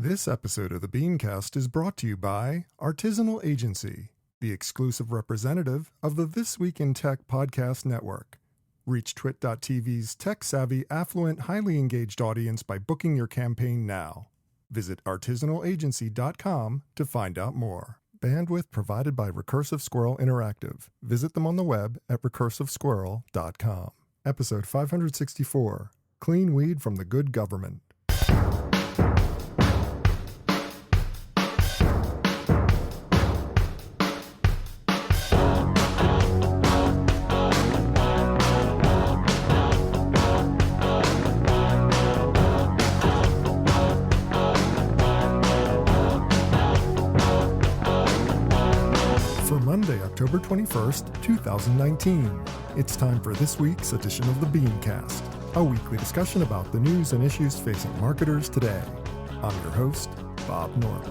This episode of the BeanCast is brought to you by Artisanal Agency, the exclusive representative of the This Week in Tech podcast network. Reach Twit.tv's tech-savvy, affluent, highly engaged audience by booking your campaign now. Visit artisanalagency.com to find out more. Bandwidth provided by Recursive Squirrel Interactive. Visit them on the web at recursivesquirrel.com. Episode 564, Clean Weed from the Good Government. Monday, October 21st, 2019. It's time for this week's edition of the BeanCast, a weekly discussion about the news and issues facing marketers today. I'm your host, Bob North.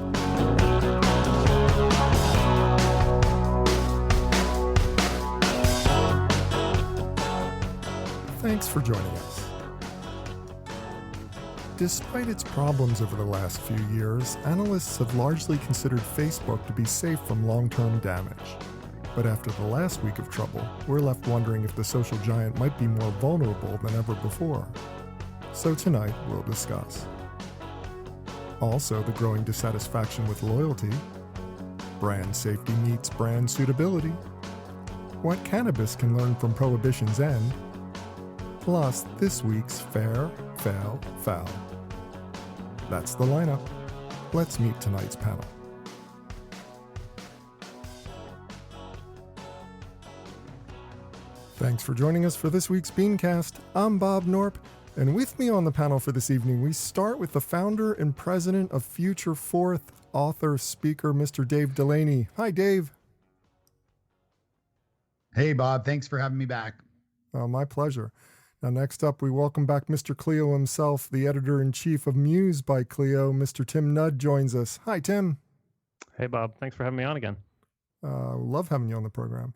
Thanks for joining us. Despite its problems over the last few years, analysts have largely considered Facebook to be safe from long-term damage. But after the last week of trouble, we're left wondering if the social giant might be more vulnerable than ever before. So tonight, we'll discuss. Also, the growing dissatisfaction with loyalty, brand safety meets brand suitability, what cannabis can learn from Prohibition's end, plus this week's Fair, Fail, Foul. That's the lineup. Let's meet tonight's panel. Thanks for joining us for this week's BeanCast. I'm Bob Norp, and with me on the panel for this evening, we start with the founder and president of Future Fourth, author, speaker, Mr. Dave Delaney. Hi, Dave. Hey, Bob. Thanks for having me back. Oh, my pleasure. Now, next up, we welcome back Mr. Clio himself, the editor-in-chief of Muse by Clio. Mr. Tim Nudd joins us. Hi, Tim. Hey, Bob. Thanks for having me on again. Love having you on the program.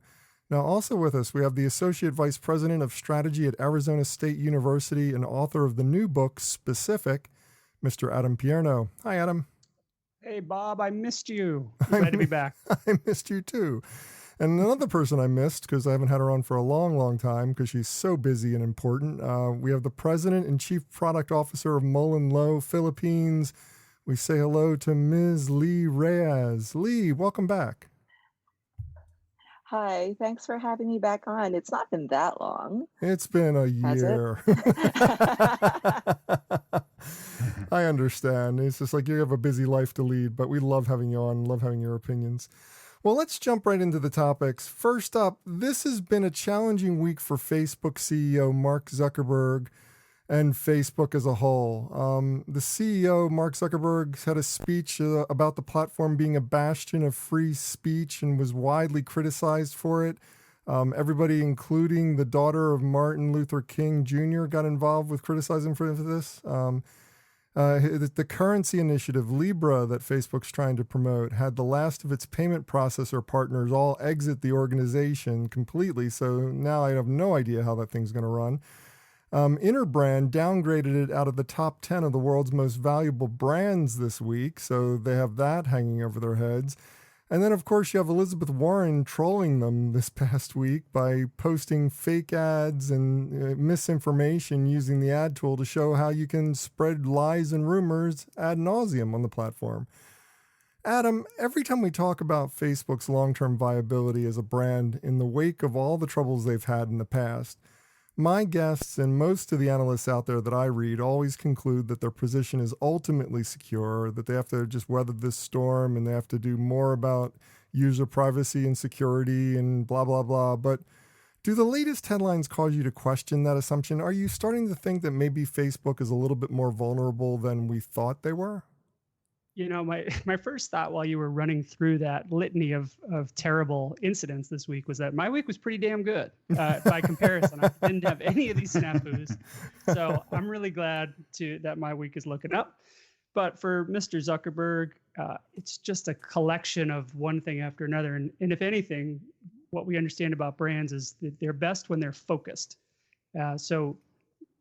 Now, also with us, we have the Associate Vice President of Strategy at Arizona State University and author of the new book, Specific, Mr. Adam Pierno. Hi, Adam. Hey, Bob. I missed you. Glad to be back. I missed you, too. And another person I missed, because I haven't had her on for a long, long time, because she's so busy and important, we have the President and Chief Product Officer of Mullen Lowe, Philippines. We say hello to Ms. Lee Reyes. Lee, welcome back. Hi, thanks for having me back on. It's not been that long. It's been a year. I understand. It's just like you have a busy life to lead, but we love having you on, love having your opinions. Well, let's jump right into the topics. First up, this has been a challenging week for Facebook CEO Mark Zuckerberg and Facebook as a whole. The CEO, Mark Zuckerberg, had a speech about the platform being a bastion of free speech and was widely criticized for it. Everybody, including the daughter of Martin Luther King Jr., got involved with criticizing for this. The currency initiative, Libra, that Facebook's trying to promote, had the last of its payment processor partners all exit the organization completely. So now I have no idea how that thing's going to run. Interbrand downgraded it out of the top 10 of the world's most valuable brands this week. So they have that hanging over their heads. And then, of course, you have Elizabeth Warren trolling them this past week by posting fake ads and misinformation using the ad tool to show how you can spread lies and rumors ad nauseum on the platform. Adam, every time we talk about Facebook's long-term viability as a brand in the wake of all the troubles they've had in the past, my guests and most of the analysts out there that I read always conclude that their position is ultimately secure, that they have to just weather this storm and they have to do more about user privacy and security and blah, blah, blah. But do the latest headlines cause you to question that assumption? Are you starting to think that maybe Facebook is a little bit more vulnerable than we thought they were? You know, my first thought while you were running through that litany of terrible incidents this week was that my week was pretty damn good by comparison. I didn't have any of these snafus. So I'm really glad that my week is looking up. But for Mr. Zuckerberg, it's just a collection of one thing after another. And if anything, what we understand about brands is that they're best when they're focused. So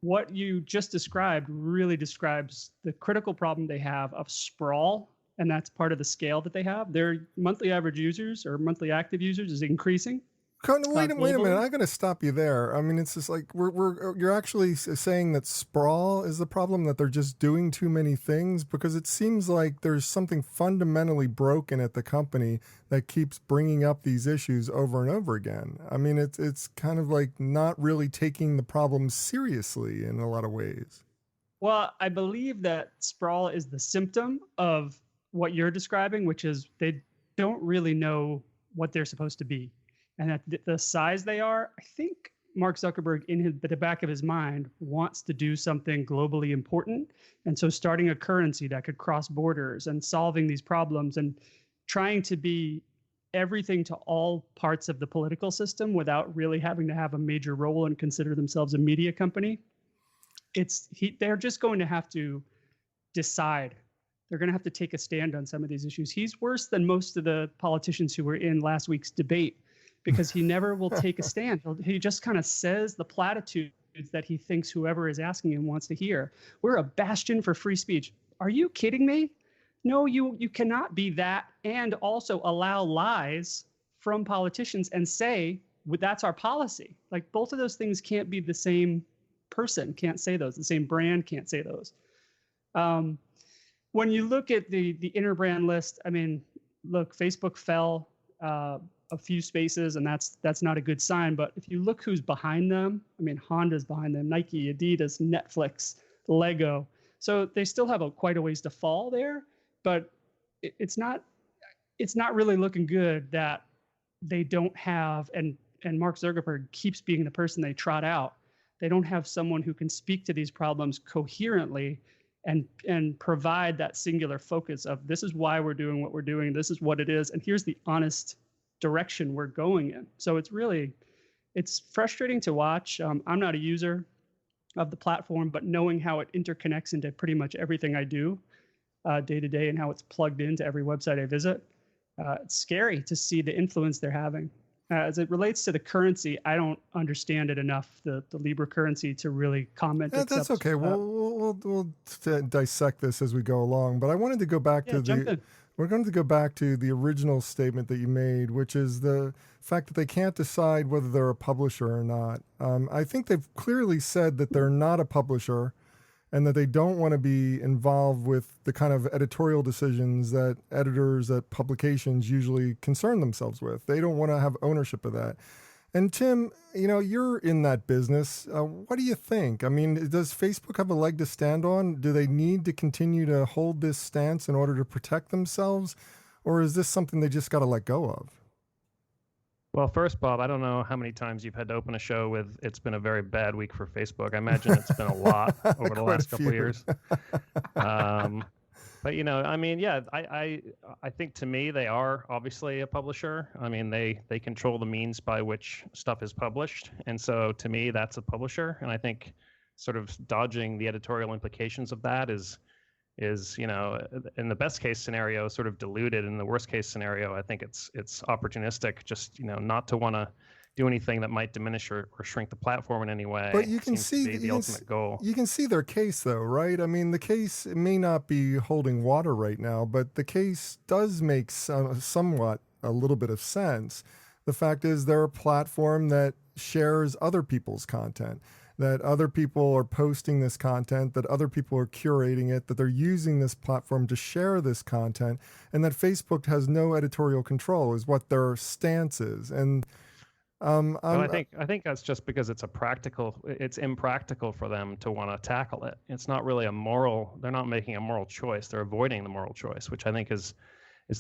what you just described really describes the critical problem they have of sprawl, and that's part of the scale that they have. Their monthly average users or monthly active users is increasing. Wait a minute. I'm going to stop you there. I mean, it's just like you're actually saying that sprawl is the problem, that they're just doing too many things, because it seems like there's something fundamentally broken at the company that keeps bringing up these issues over and over again. I mean, it's kind of like not really taking the problem seriously in a lot of ways. Well, I believe that sprawl is the symptom of what you're describing, which is they don't really know what they're supposed to be. And at the size they are, I think Mark Zuckerberg, in the back of his mind, wants to do something globally important. And so starting a currency that could cross borders and solving these problems and trying to be everything to all parts of the political system without really having to have a major role and consider themselves a media company. They're just going to have to decide. They're going to have to take a stand on some of these issues. He's worse than most of the politicians who were in last week's debate, because he never will take a stand. He just kind of says the platitudes that he thinks whoever is asking him wants to hear. We're a bastion for free speech. Are you kidding me? No, you cannot be that and also allow lies from politicians and say, well, that's our policy. Like, both of those things can't be the same person, can't say those. The same brand can't say those. When you look at the interbrand list, I mean, look, Facebook fell a few spaces, and that's not a good sign. But if you look who's behind them, I mean, Honda's behind them, Nike, Adidas, Netflix, Lego. So they still have quite a ways to fall there, but it's not really looking good that they don't have, and Mark Zuckerberg keeps being the person they trot out. They don't have someone who can speak to these problems coherently and provide that singular focus of, this is why we're doing what we're doing, this is what it is, and here's the honest direction we're going in. So it's frustrating to watch. I'm not a user of the platform, but knowing how it interconnects into pretty much everything I do day to day and how it's plugged into every website I visit, it's scary to see the influence they're having. As it relates to the currency, I don't understand it enough, the Libra currency, to really comment. Yeah, that's okay. We'll dissect this as we go along. But I wanted to go back to we're going to go back to the original statement that you made, which is the fact that they can't decide whether they're a publisher or not. I think they've clearly said that they're not a publisher and that they don't want to be involved with the kind of editorial decisions that editors at publications usually concern themselves with. They don't want to have ownership of that. And Tim, you're in that business. What do you think? I mean, does Facebook have a leg to stand on? Do they need to continue to hold this stance in order to protect themselves? Or is this something they just got to let go of? Well, first, Bob, I don't know how many times you've had to open a show with, it's been a very bad week for Facebook. I imagine it's been a lot over the last couple of years. But, I mean, yeah, I think to me, they are obviously a publisher. I mean, they control the means by which stuff is published. And so to me, that's a publisher. And I think sort of dodging the editorial implications of that is, in the best case scenario, sort of diluted. In the worst case scenario, I think it's opportunistic, just, not to want to do anything that might diminish or shrink the platform in any way. But you can see the ultimate goal. You can see their case, though, right? I mean, the case may not be holding water right now, but the case does make somewhat a little bit of sense. The fact is, they're a platform that shares other people's content, that other people are posting this content, that other people are curating it, that they're using this platform to share this content, and that Facebook has no editorial control is what their stance is. And I think that's just because it's impractical for them to want to tackle it. It's not really they're not making a moral choice. They're avoiding the moral choice, which I think is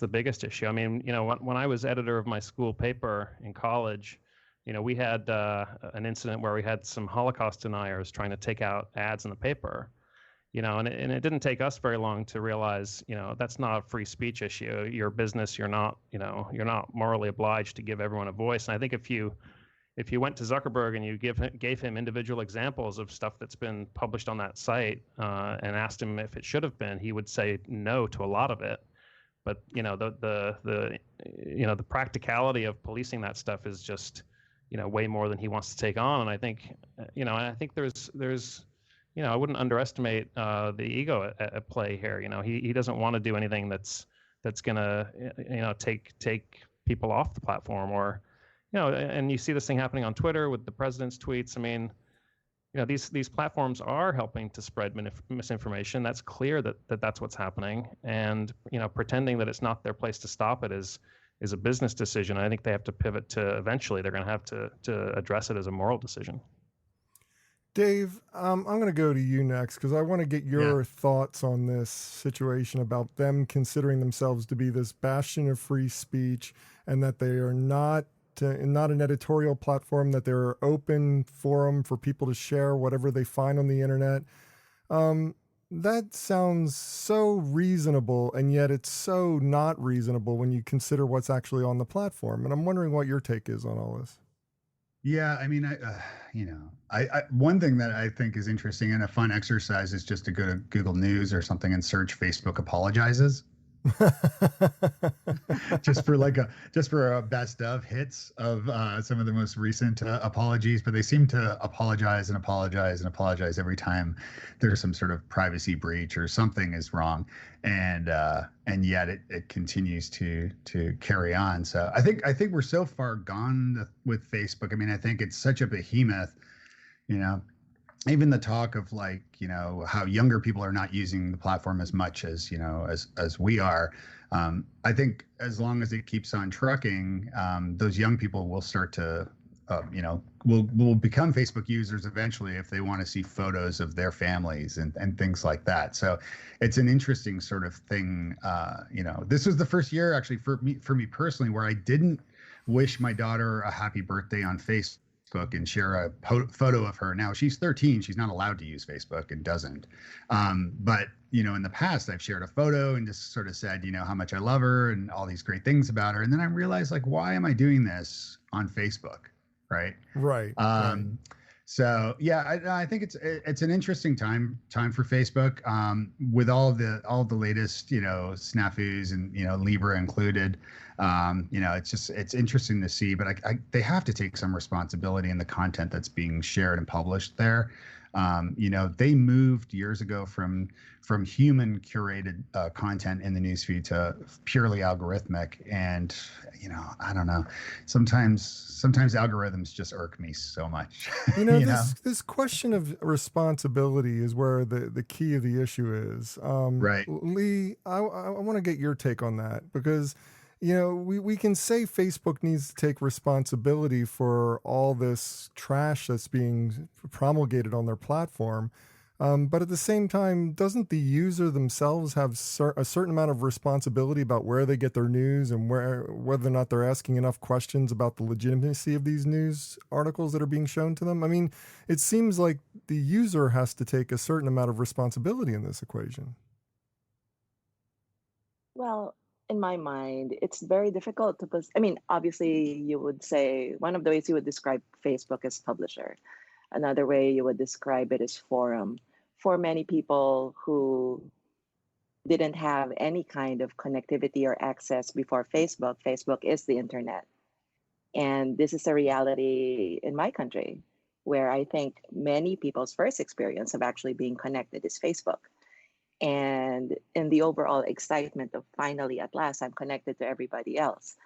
the biggest issue. I mean, when I was editor of my school paper in college, we had an incident where we had some Holocaust deniers trying to take out ads in the paper, and it didn't take us very long to realize, that's not a free speech issue. Your business, you're not morally obliged to give everyone a voice. And I think if you went to Zuckerberg and you gave him individual examples of stuff that's been published on that site and asked him if it should have been, he would say no to a lot of it. But the practicality of policing that stuff is just way more than he wants to take on. And I think there's I wouldn't underestimate the ego at play here. He doesn't want to do anything that's gonna take people off the platform, or and you see this thing happening on Twitter with the president's tweets. I mean, these platforms are helping to spread misinformation. That's clear that's what's happening, and pretending that it's not their place to stop it is a business decision. I think they have to pivot to, eventually they're going to have to address it as a moral decision. Dave, I'm going to go to you next because I want to get your thoughts on this situation about them considering themselves to be this bastion of free speech, and that they are not an editorial platform, that they're an open forum for people to share whatever they find on the internet. That sounds so reasonable, and yet it's so not reasonable when you consider what's actually on the platform. And I'm wondering what your take is on all this. Yeah, I mean, I one thing that I think is interesting and a fun exercise is just to go to Google News or something and search Facebook apologizes. just for a best of hits of some of the most recent apologies, but they seem to apologize and apologize and apologize every time there's some sort of privacy breach or something is wrong, and yet it continues to carry on. So I think we're so far gone with Facebook. I mean, I think it's such a behemoth, even the talk of how younger people are not using the platform as much as as we are. I think as long as it keeps on trucking, those young people will start to will become Facebook users eventually if they want to see photos of their families and things like that. So it's an interesting sort of thing. This was the first year actually for me personally where I didn't wish my daughter a happy birthday on Facebook and share a photo of her. Now she's 13, she's not allowed to use Facebook and doesn't. But in the past I've shared a photo and just sort of said, how much I love her and all these great things about her. And then I realized, why am I doing this on Facebook? Right. Right. So yeah, I think it's an interesting time for Facebook, with all the latest snafus and Libra included. It's interesting to see, but they have to take some responsibility in the content that's being shared and published there. They moved years ago from human curated content in the newsfeed to purely algorithmic, and I don't know. Sometimes algorithms just irk me so much. This question of responsibility is where the key of the issue is. Right. Lee, I want to get your take on that, because we can say Facebook needs to take responsibility for all this trash that's being promulgated on their platform. But at the same time, doesn't the user themselves have a certain amount of responsibility about where they get their news and whether or not they're asking enough questions about the legitimacy of these news articles that are being shown to them? I mean, it seems like the user has to take a certain amount of responsibility in this equation. Well, in my mind, it's very difficult to I mean, obviously, you would say one of the ways you would describe Facebook is publisher. Another way you would describe it is forum. For many people who didn't have any kind of connectivity or access before Facebook, Facebook is the internet. And this is a reality in my country, where I think many people's first experience of actually being connected is Facebook. And in the overall excitement of finally, at last, I'm connected to everybody else,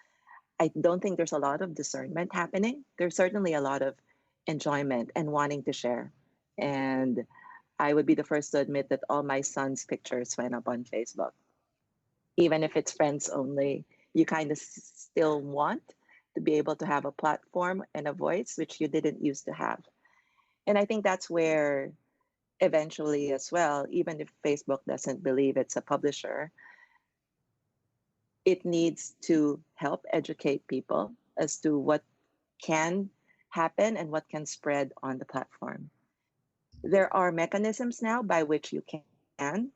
I don't think there's a lot of discernment happening. There's certainly a lot of enjoyment and wanting to share. And I would be the first to admit that all my son's pictures went up on Facebook. Even if it's friends only, you kind of still want to be able to have a platform and a voice, which you didn't used to have. And I think that's where eventually as well, even if Facebook doesn't believe it's a publisher, it needs to help educate people as to what can happen and what can spread on the platform. There are mechanisms now by which you can,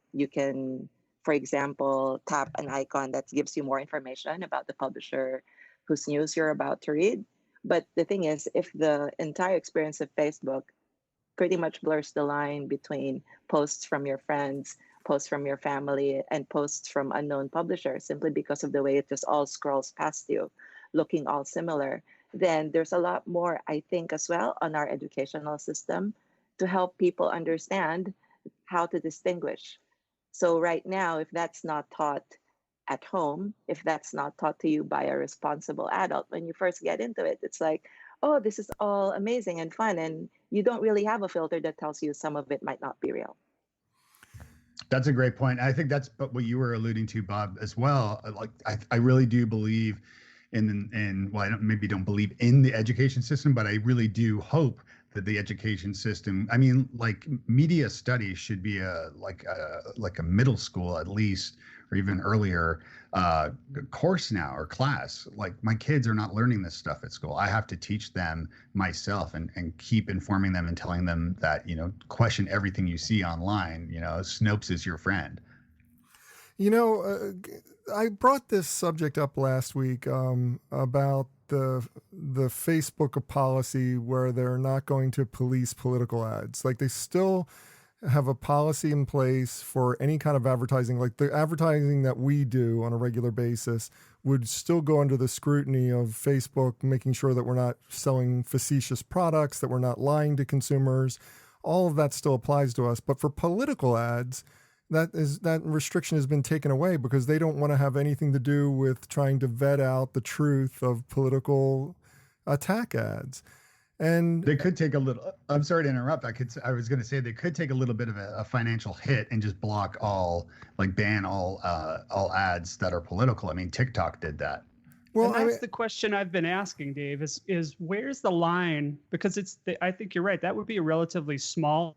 for example, tap an icon that gives you more information about the publisher whose news you're about to read. But the thing is, if the entire experience of Facebook pretty much blurs the line between posts from your friends, posts from your family, and posts from unknown publishers, simply because of the way it just all scrolls past you, looking all similar, then there's a lot more, I think, as well, on our educational system to help people understand how to distinguish. So right now, if that's not taught at home, if that's not taught to you by a responsible adult, when you first get into it, it's like, oh, this is all amazing and fun. And you don't really have a filter that tells you some of it might not be real. That's a great point. I think that's what you were alluding to, Bob, as well. Like, I really do believe well, maybe don't believe in the education system, but I really do hope that the education system, I mean, like media studies should be like a middle school at least, or even earlier course now, or class. Like, my kids are not learning this stuff at school. I have to teach them myself and keep informing them and telling them that, question everything you see online. Snopes is your friend. I brought this subject up last week about the Facebook policy where they're not going to police political ads. Like, they still have a policy in place for any kind of advertising. Like, the advertising that we do on a regular basis would still go under the scrutiny of Facebook, making sure that we're not selling facetious products, that we're not lying to consumers. All of that still applies to us. But for political ads, that restriction has been taken away because they don't want to have anything to do with trying to vet out the truth of political attack ads. And they could take a little, I'm sorry to interrupt. I was going to say they could take a little bit of a financial hit and just block ban all ads that are political. I mean, TikTok did that. Well, and that's the question I've been asking, Dave, is where's the line? Because I think you're right. That would be a relatively small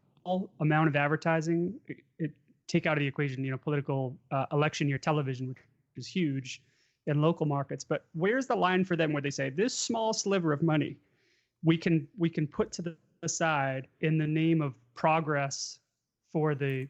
amount of advertising. Take out of the equation, political election year television, which is huge in local markets. But where's the line for them where they say this small sliver of money we can put to the side in the name of progress for the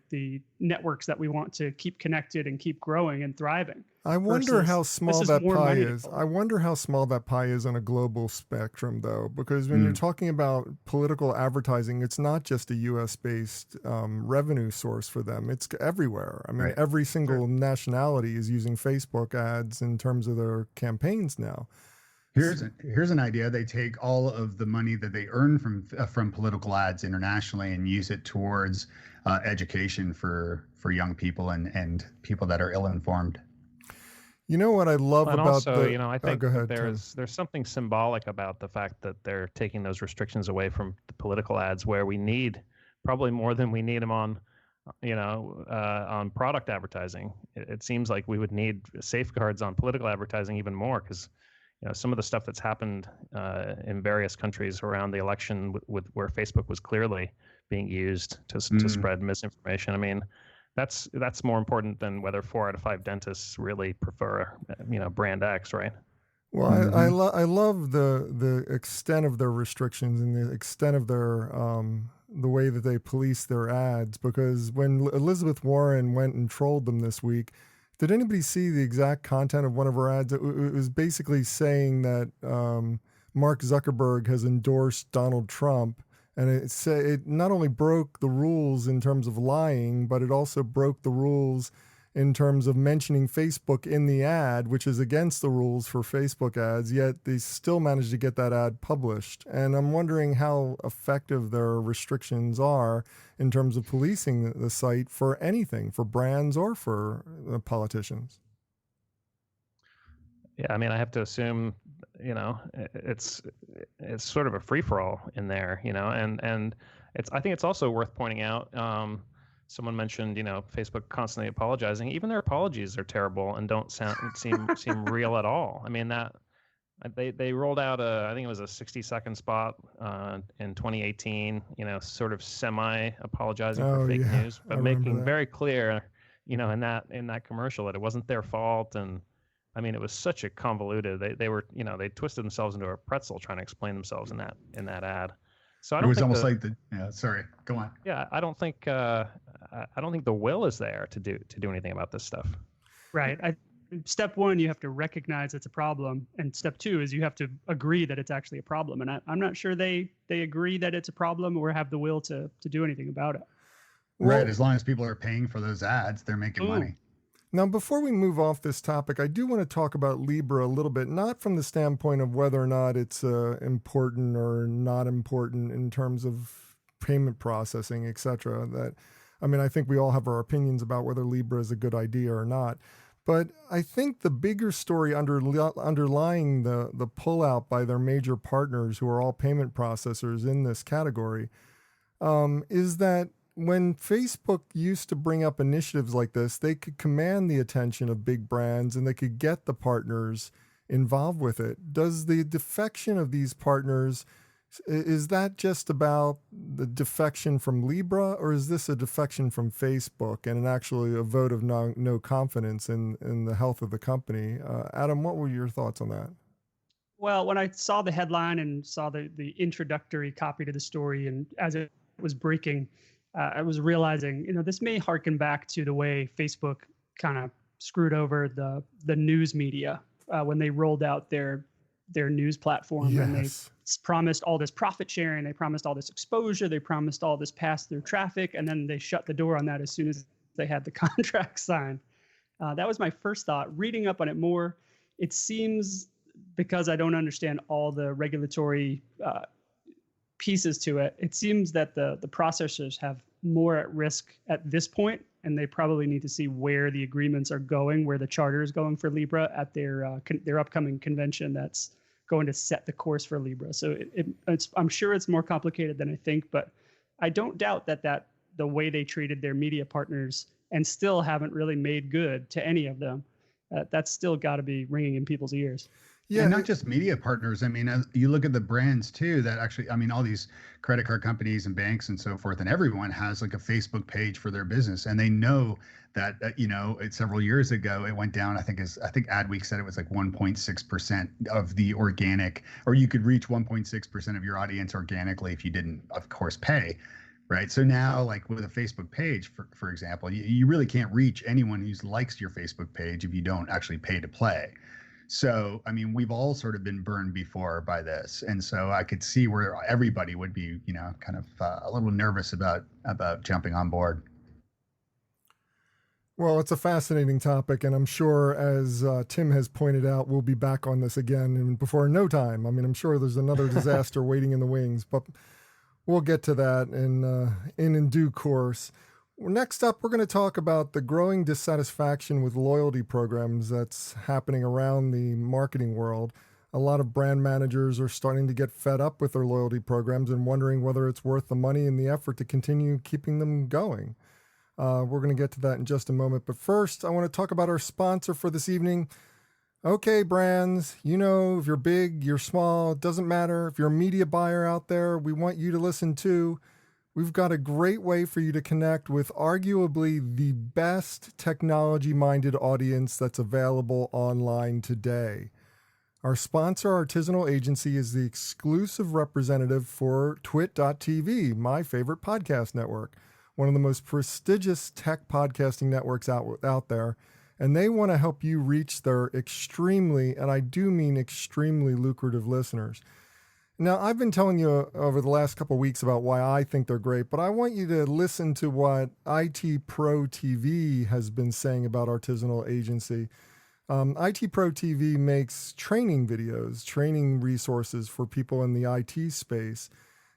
networks that we want to keep connected and keep growing and thriving? I wonder how small that pie is. I wonder how small that pie is on a global spectrum, though, because when you're talking about political advertising, it's not just a U.S.-based revenue source for them. It's everywhere. I mean, every single nationality is using Facebook ads in terms of their campaigns now. Here's an idea. They take all of the money that they earn from political ads internationally and use it towards education for young people and people that are ill-informed. You know what I love and about also, I think go ahead, there's something symbolic about the fact that they're taking those restrictions away from the political ads, where we need probably more than we need them on product advertising. It seems like we would need safeguards on political advertising even more, because some of the stuff that's happened in various countries around the election with where Facebook was clearly being used to spread misinformation. I mean, that's more important than whether 4 out of 5 dentists really prefer brand X, right? Well, I love the extent of their restrictions and the extent of their the way that they police their ads, because when Elizabeth Warren went and trolled them this week, did anybody see the exact content of one of her ads? It was basically saying that Mark Zuckerberg has endorsed Donald Trump, and it not only broke the rules in terms of lying, but it also broke the rules in terms of mentioning Facebook in the ad, which is against the rules for Facebook ads, yet they still managed to get that ad published. And I'm wondering how effective their restrictions are in terms of policing the site for anything, for brands or for politicians. Yeah, I mean, I have to assume, it's sort of a free-for-all in there, and I think it's also worth pointing out, someone mentioned, Facebook constantly apologizing. Even their apologies are terrible and don't seem real at all. I mean, that they rolled out I think it was a 60-second spot in 2018, sort of semi-apologizing for fake news, but making very clear, in that commercial that it wasn't their fault. And I mean, it was such a convoluted. They were, they twisted themselves into a pretzel trying to explain themselves in that ad. So it was almost like sorry, go on. Yeah, I don't think the will is there to do anything about this stuff. Right. Step one, you have to recognize it's a problem, and step two is you have to agree that it's actually a problem. And I'm not sure they agree that it's a problem or have the will to do anything about it. Right. As long as people are paying for those ads, they're making money. Now, before we move off this topic, I do want to talk about Libra a little bit, not from the standpoint of whether or not it's important or not important in terms of payment processing, etc. I think we all have our opinions about whether Libra is a good idea or not. But I think the bigger story underlying the pullout by their major partners, who are all payment processors in this category, is that when Facebook used to bring up initiatives like this, they could command the attention of big brands and they could get the partners involved with it. Does the defection of these partners, is that just about the defection from Libra, or is this a defection from Facebook and actually a vote of no confidence in the health of the company? Adam, what were your thoughts on that? Well, when I saw the headline and saw the introductory copy to the story, and as it was breaking, I was realizing, this may harken back to the way Facebook kind of screwed over the news media when they rolled out their news platform. Yes. And they promised all this profit sharing, they promised all this exposure, they promised all this pass-through traffic, and then they shut the door on that as soon as they had the contract signed. That was my first thought. Reading up on it more, it seems, because I don't understand all the regulatory pieces to it, it seems that the processors have more at risk at this point, and they probably need to see where the agreements are going, where the charter is going for Libra at their upcoming convention that's going to set the course for Libra. So I'm sure it's more complicated than I think, but I don't doubt that the way they treated their media partners and still haven't really made good to any of them, that's still got to be ringing in people's ears. Yeah, and not just media partners. You look at the brands too that actually, all these credit card companies and banks and so forth, and everyone has like a Facebook page for their business, and they know that several years ago it went down. I think Adweek said it was like 1.6% of the organic, or you could reach 1.6% of your audience organically if you didn't, of course, pay. Right. So now, like with a Facebook page, for example, you really can't reach anyone who likes your Facebook page if you don't actually pay to play. So, we've all sort of been burned before by this. And so I could see where everybody would be, kind of a little nervous about jumping on board. Well, it's a fascinating topic, and I'm sure, as Tim has pointed out, we'll be back on this again and before no time. I'm sure there's another disaster waiting in the wings, but we'll get to that in due course. Next up, we're going to talk about the growing dissatisfaction with loyalty programs that's happening around the marketing world. A lot of brand managers are starting to get fed up with their loyalty programs and wondering whether it's worth the money and the effort to continue keeping them going. We're going to get to that in just a moment. But first, I want to talk about our sponsor for this evening. Okay, brands, if you're big, you're small, it doesn't matter. If you're a media buyer out there, we want you to listen too. We've got a great way for you to connect with arguably the best technology-minded audience that's available online today. Our sponsor, Artisanal Agency, is the exclusive representative for Twit.tv, my favorite podcast network, one of the most prestigious tech podcasting networks out there, and they want to help you reach their extremely, and I do mean extremely, lucrative listeners. Now, I've been telling you over the last couple of weeks about why I think they're great, but I want you to listen to what IT Pro TV has been saying about Artisanal Agency. IT Pro TV makes training videos, training resources for people in the IT space,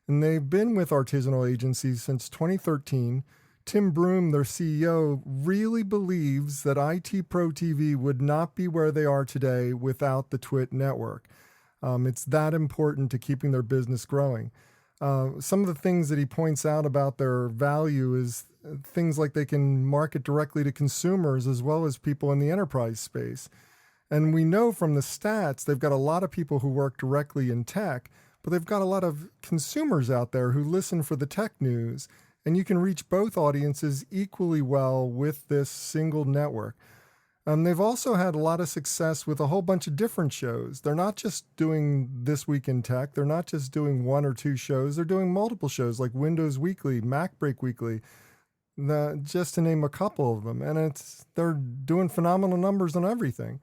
and they've been with Artisanal Agency since 2013. Tim Broom, their CEO, really believes that IT Pro TV would not be where they are today without the Twit network. It's that important to keeping their business growing. Some of the things that he points out about their value is things like they can market directly to consumers as well as people in the enterprise space. And we know from the stats, they've got a lot of people who work directly in tech, but they've got a lot of consumers out there who listen for the tech news. And you can reach both audiences equally well with this single network. They've also had a lot of success with a whole bunch of different shows. They're not just doing This Week in Tech. They're not just doing one or two shows. They're doing multiple shows like Windows Weekly, Mac Break Weekly, just to name a couple of them. And they're doing phenomenal numbers on everything.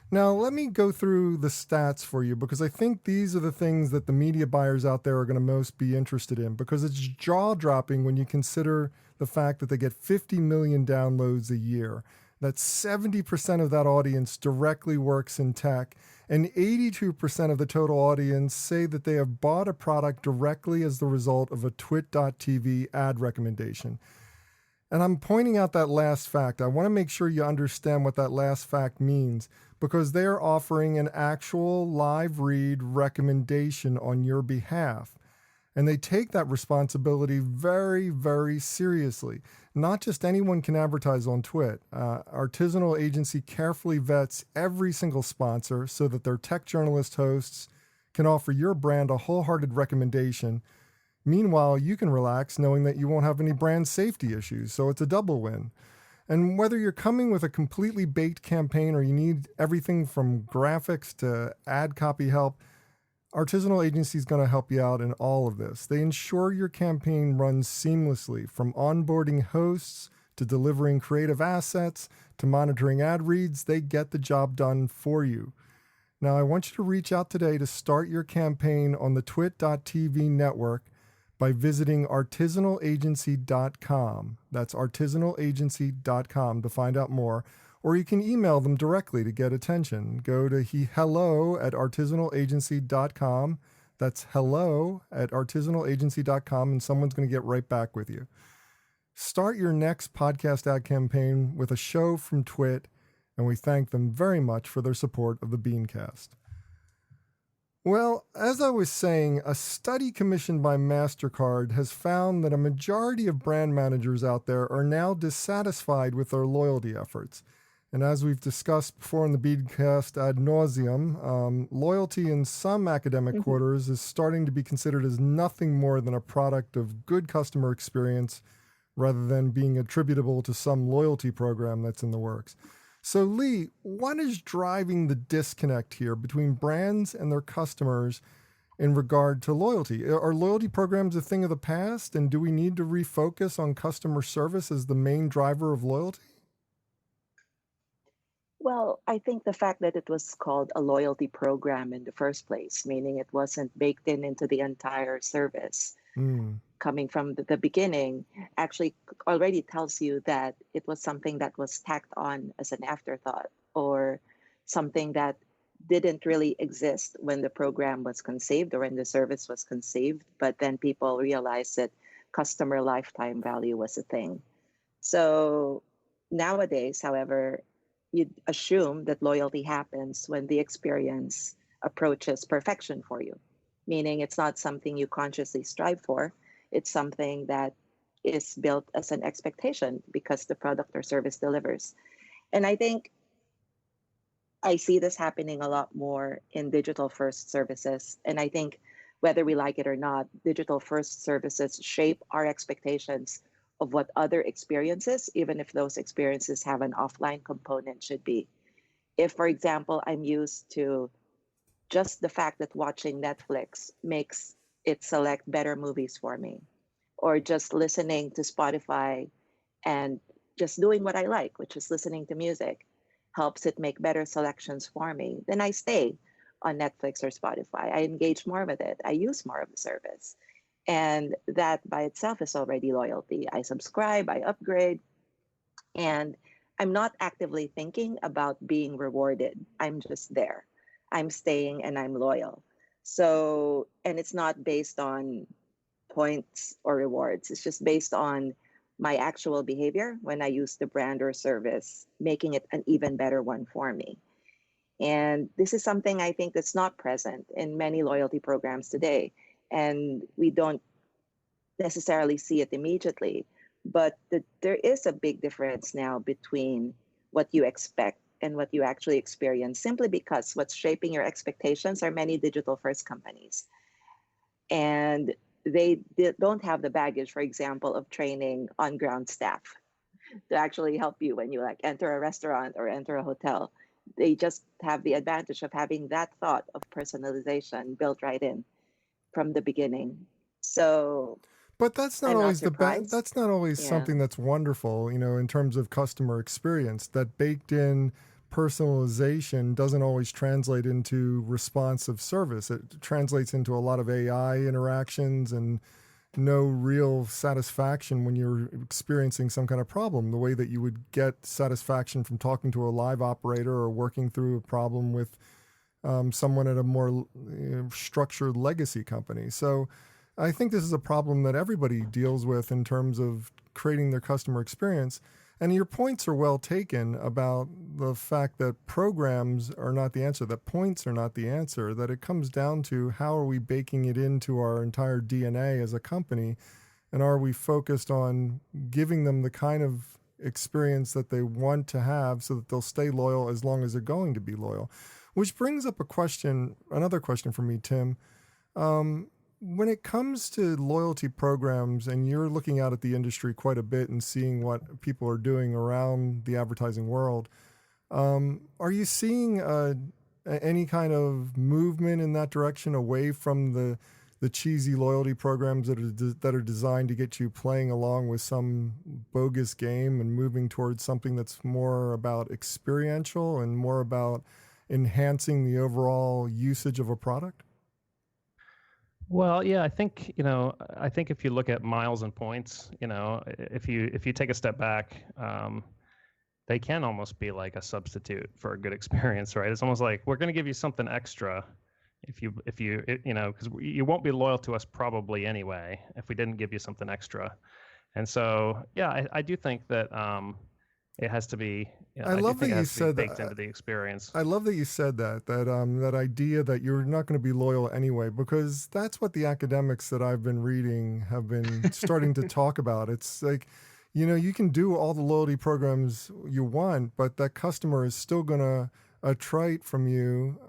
Now, let me go through the stats for you, because I think these are the things that the media buyers out there are going to most be interested in, because it's jaw-dropping when you consider the fact that they get 50 million downloads a year. That 70% of that audience directly works in tech, and 82% of the total audience say that they have bought a product directly as the result of a twit.tv ad recommendation. And I'm pointing out that last fact. I want to make sure you understand what that last fact means, because they are offering an actual live read recommendation on your behalf. And they take that responsibility very, very seriously. Not just anyone can advertise on Twit. Artisanal Agency carefully vets every single sponsor so that their tech journalist hosts can offer your brand a wholehearted recommendation. Meanwhile, you can relax knowing that you won't have any brand safety issues, so it's a double win. And whether you're coming with a completely baked campaign or you need everything from graphics to ad copy help, Artisanal Agency is going to help you out in all of this. They ensure your campaign runs seamlessly, from onboarding hosts to delivering creative assets to monitoring ad reads. They get the job done for you. Now, I want you to reach out today to start your campaign on the twit.tv network by visiting artisanalagency.com. That's artisanalagency.com to find out more. Or you can email them directly to get attention. Go to hello@artisanalagency.com. That's hello@artisanalagency.com, and someone's going to get right back with you. Start your next podcast ad campaign with a show from Twit, and we thank them very much for their support of the BeanCast. Well, as I was saying, a study commissioned by MasterCard has found that a majority of brand managers out there are now dissatisfied with their loyalty efforts. And as we've discussed before in the BeanCast ad nauseum, loyalty in some academic quarters is starting to be considered as nothing more than a product of good customer experience rather than being attributable to some loyalty program that's in the works. So, Lee, what is driving the disconnect here between brands and their customers in regard to loyalty? Are loyalty programs a thing of the past, and do we need to refocus on customer service as the main driver of loyalty? Well, I think the fact that it was called a loyalty program in the first place, meaning it wasn't baked in into the entire service, coming from the beginning, actually already tells you that it was something that was tacked on as an afterthought, or something that didn't really exist when the program was conceived or when the service was conceived, but then people realized that customer lifetime value was a thing. So nowadays, however, you assume that loyalty happens when the experience approaches perfection for you, meaning it's not something you consciously strive for. It's something that is built as an expectation because the product or service delivers. And I think I see this happening a lot more in digital first services. And I think whether we like it or not, digital first services shape our expectations of what other experiences, even if those experiences have an offline component, should be. If, for example, I'm used to just the fact that watching Netflix makes it select better movies for me, or just listening to Spotify and just doing what I like, which is listening to music, helps it make better selections for me, then I stay on Netflix or Spotify. I engage more with it. I use more of the service. And that by itself is already loyalty. I subscribe, I upgrade, and I'm not actively thinking about being rewarded. I'm just there. I'm staying and I'm loyal. So, and it's not based on points or rewards. It's just based on my actual behavior when I use the brand or service, making it an even better one for me. And this is something I think that's not present in many loyalty programs today. And we don't necessarily see it immediately, but there is a big difference now between what you expect and what you actually experience, simply because what's shaping your expectations are many digital first companies. And they don't have the baggage, for example, of training on-ground staff to actually help you when you like enter a restaurant or enter a hotel. They just have the advantage of having that thought of personalization built right in from the beginning. So, but that's not I'm always surprised. that's not always something that's wonderful, in terms of customer experience. That baked in personalization doesn't always translate into responsive service. It translates into a lot of AI interactions and no real satisfaction when you're experiencing some kind of problem, the way that you would get satisfaction from talking to a live operator or working through a problem with someone at a more structured legacy company. So I think this is a problem that everybody deals with in terms of creating their customer experience. And your points are well taken about the fact that programs are not the answer, that points are not the answer, that it comes down to how are we baking it into our entire DNA as a company, and are we focused on giving them the kind of experience that they want to have so that they'll stay loyal as long as they're going to be loyal. Which brings up another question for me, Tim. When it comes to loyalty programs, and you're looking out at the industry quite a bit and seeing what people are doing around the advertising world, are you seeing any kind of movement in that direction away from the cheesy loyalty programs that are designed to get you playing along with some bogus game and moving towards something that's more about experiential and more about enhancing the overall usage of a product? Well, yeah, I think if you look at miles and points, if you take a step back, they can almost be like a substitute for a good experience, right? It's almost like we're going to give you something extra if you because you won't be loyal to us probably anyway if we didn't give you something extra. And so, yeah, I do think that it has to be. I love that you said baked into the experience. I love that you said that idea that you're not going to be loyal anyway, because that's what the academics that I've been reading have been starting to talk about. It's like, you can do all the loyalty programs you want, but that customer is still going to attrite from you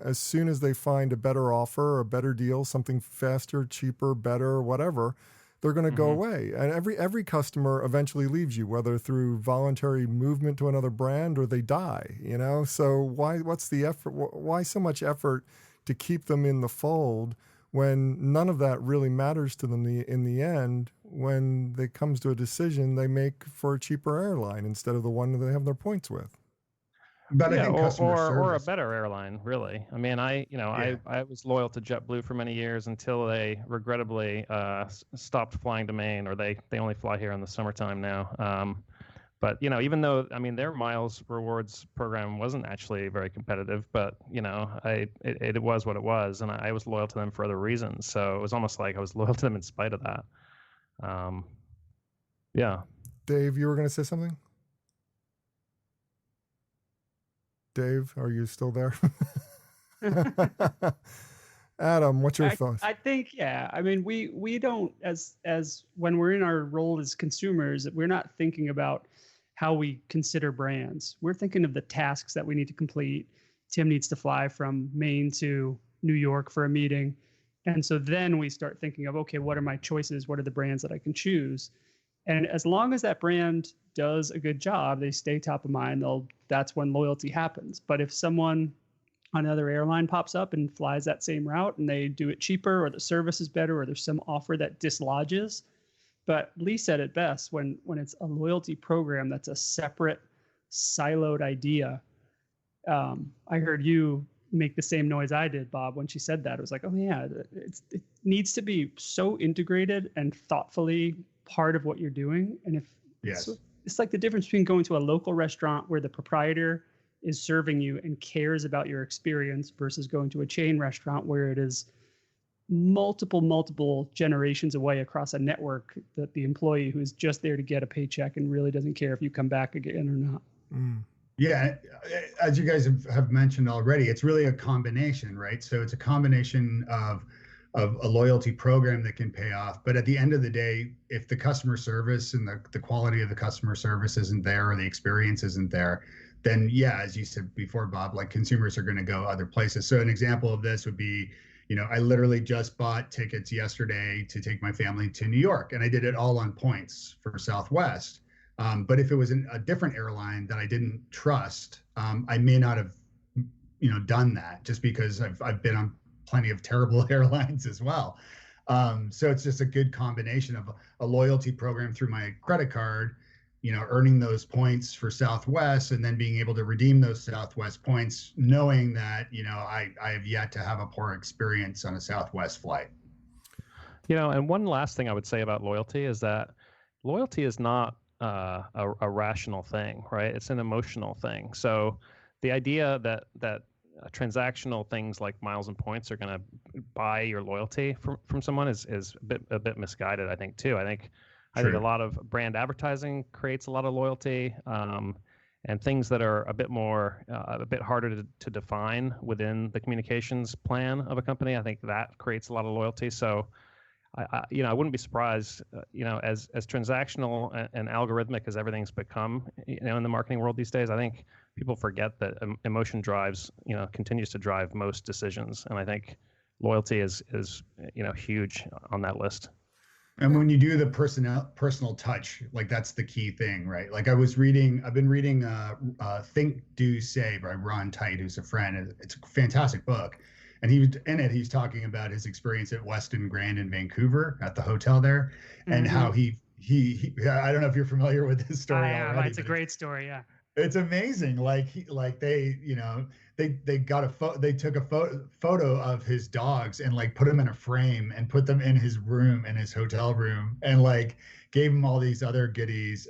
as soon as they find a better offer, a better deal, something faster, cheaper, better, whatever. They're going to go away, and every customer eventually leaves you, whether through voluntary movement to another brand or they die. So what's the effort? Why so much effort to keep them in the fold when none of that really matters to them in the end? When it comes to a decision they make for a cheaper airline instead of the one that they have their points with. But I think or a better airline, really. I mean, I was loyal to JetBlue for many years until they regrettably stopped flying to Maine, or they only fly here in the summertime now. But even though their miles rewards program wasn't actually very competitive, but it was what it was, and I was loyal to them for other reasons. So it was almost like I was loyal to them in spite of that. Yeah. Dave, you were going to say something? Dave, are you still there? Adam, what's your thoughts? I think, we don't, as when we're in our role as consumers, we're not thinking about how we consider brands. We're thinking of the tasks that we need to complete. Tim needs to fly from Maine to New York for a meeting. And so then we start thinking of, okay, what are my choices? What are the brands that I can choose? And as long as that brand does a good job, they stay top of mind, that's when loyalty happens. But if someone on another airline pops up and flies that same route and they do it cheaper, or the service is better, or there's some offer that dislodges. But Lee said it best, when it's a loyalty program that's a separate, siloed idea. I heard you make the same noise I did, Bob, when she said that. It was like, oh yeah, it needs to be so integrated and thoughtfully part of what you're doing. And it's like the difference between going to a local restaurant where the proprietor is serving you and cares about your experience versus going to a chain restaurant where it is multiple generations away across a network, that the employee who is just there to get a paycheck and really doesn't care if you come back again or not. Yeah, as you guys have mentioned already, it's really a combination, right? So it's a combination of a loyalty program that can pay off. But at the end of the day, if the customer service and the quality of the customer service isn't there, or the experience isn't there, then yeah, as you said before, Bob, like, consumers are going to go other places. So an example of this would be, I literally just bought tickets yesterday to take my family to New York, and I did it all on points for Southwest. But if it was a different airline that I didn't trust, I may not have, done that, just because I've been on plenty of terrible airlines as well. So it's just a good combination of a loyalty program through my credit card, earning those points for Southwest, and then being able to redeem those Southwest points, knowing that, I have yet to have a poor experience on a Southwest flight. And one last thing I would say about loyalty is that loyalty is not a rational thing, right? It's an emotional thing. So the idea that transactional things like miles and points are going to buy your loyalty from someone is a bit misguided, I think, too. I think a lot of brand advertising creates a lot of loyalty, and things that are a bit harder to define within the communications plan of a company. I think that creates a lot of loyalty. So I wouldn't be surprised, as transactional and algorithmic as everything's become, in the marketing world these days. I think people forget that emotion continues to drive most decisions, and I think loyalty is huge on that list. And when you do the personal touch, like that's the key thing, right? Like I've been reading Think, Do, Say by Ron Tite, who's a friend. It's a fantastic book. And he's talking about his experience at Westin Grand in Vancouver at the hotel there, and how he I don't know if you're familiar with this story. I am. It's a great story. Yeah. It's amazing. They took a photo of his dogs and like put them in a frame and put them in his room, in his hotel room, and like gave him all these other goodies,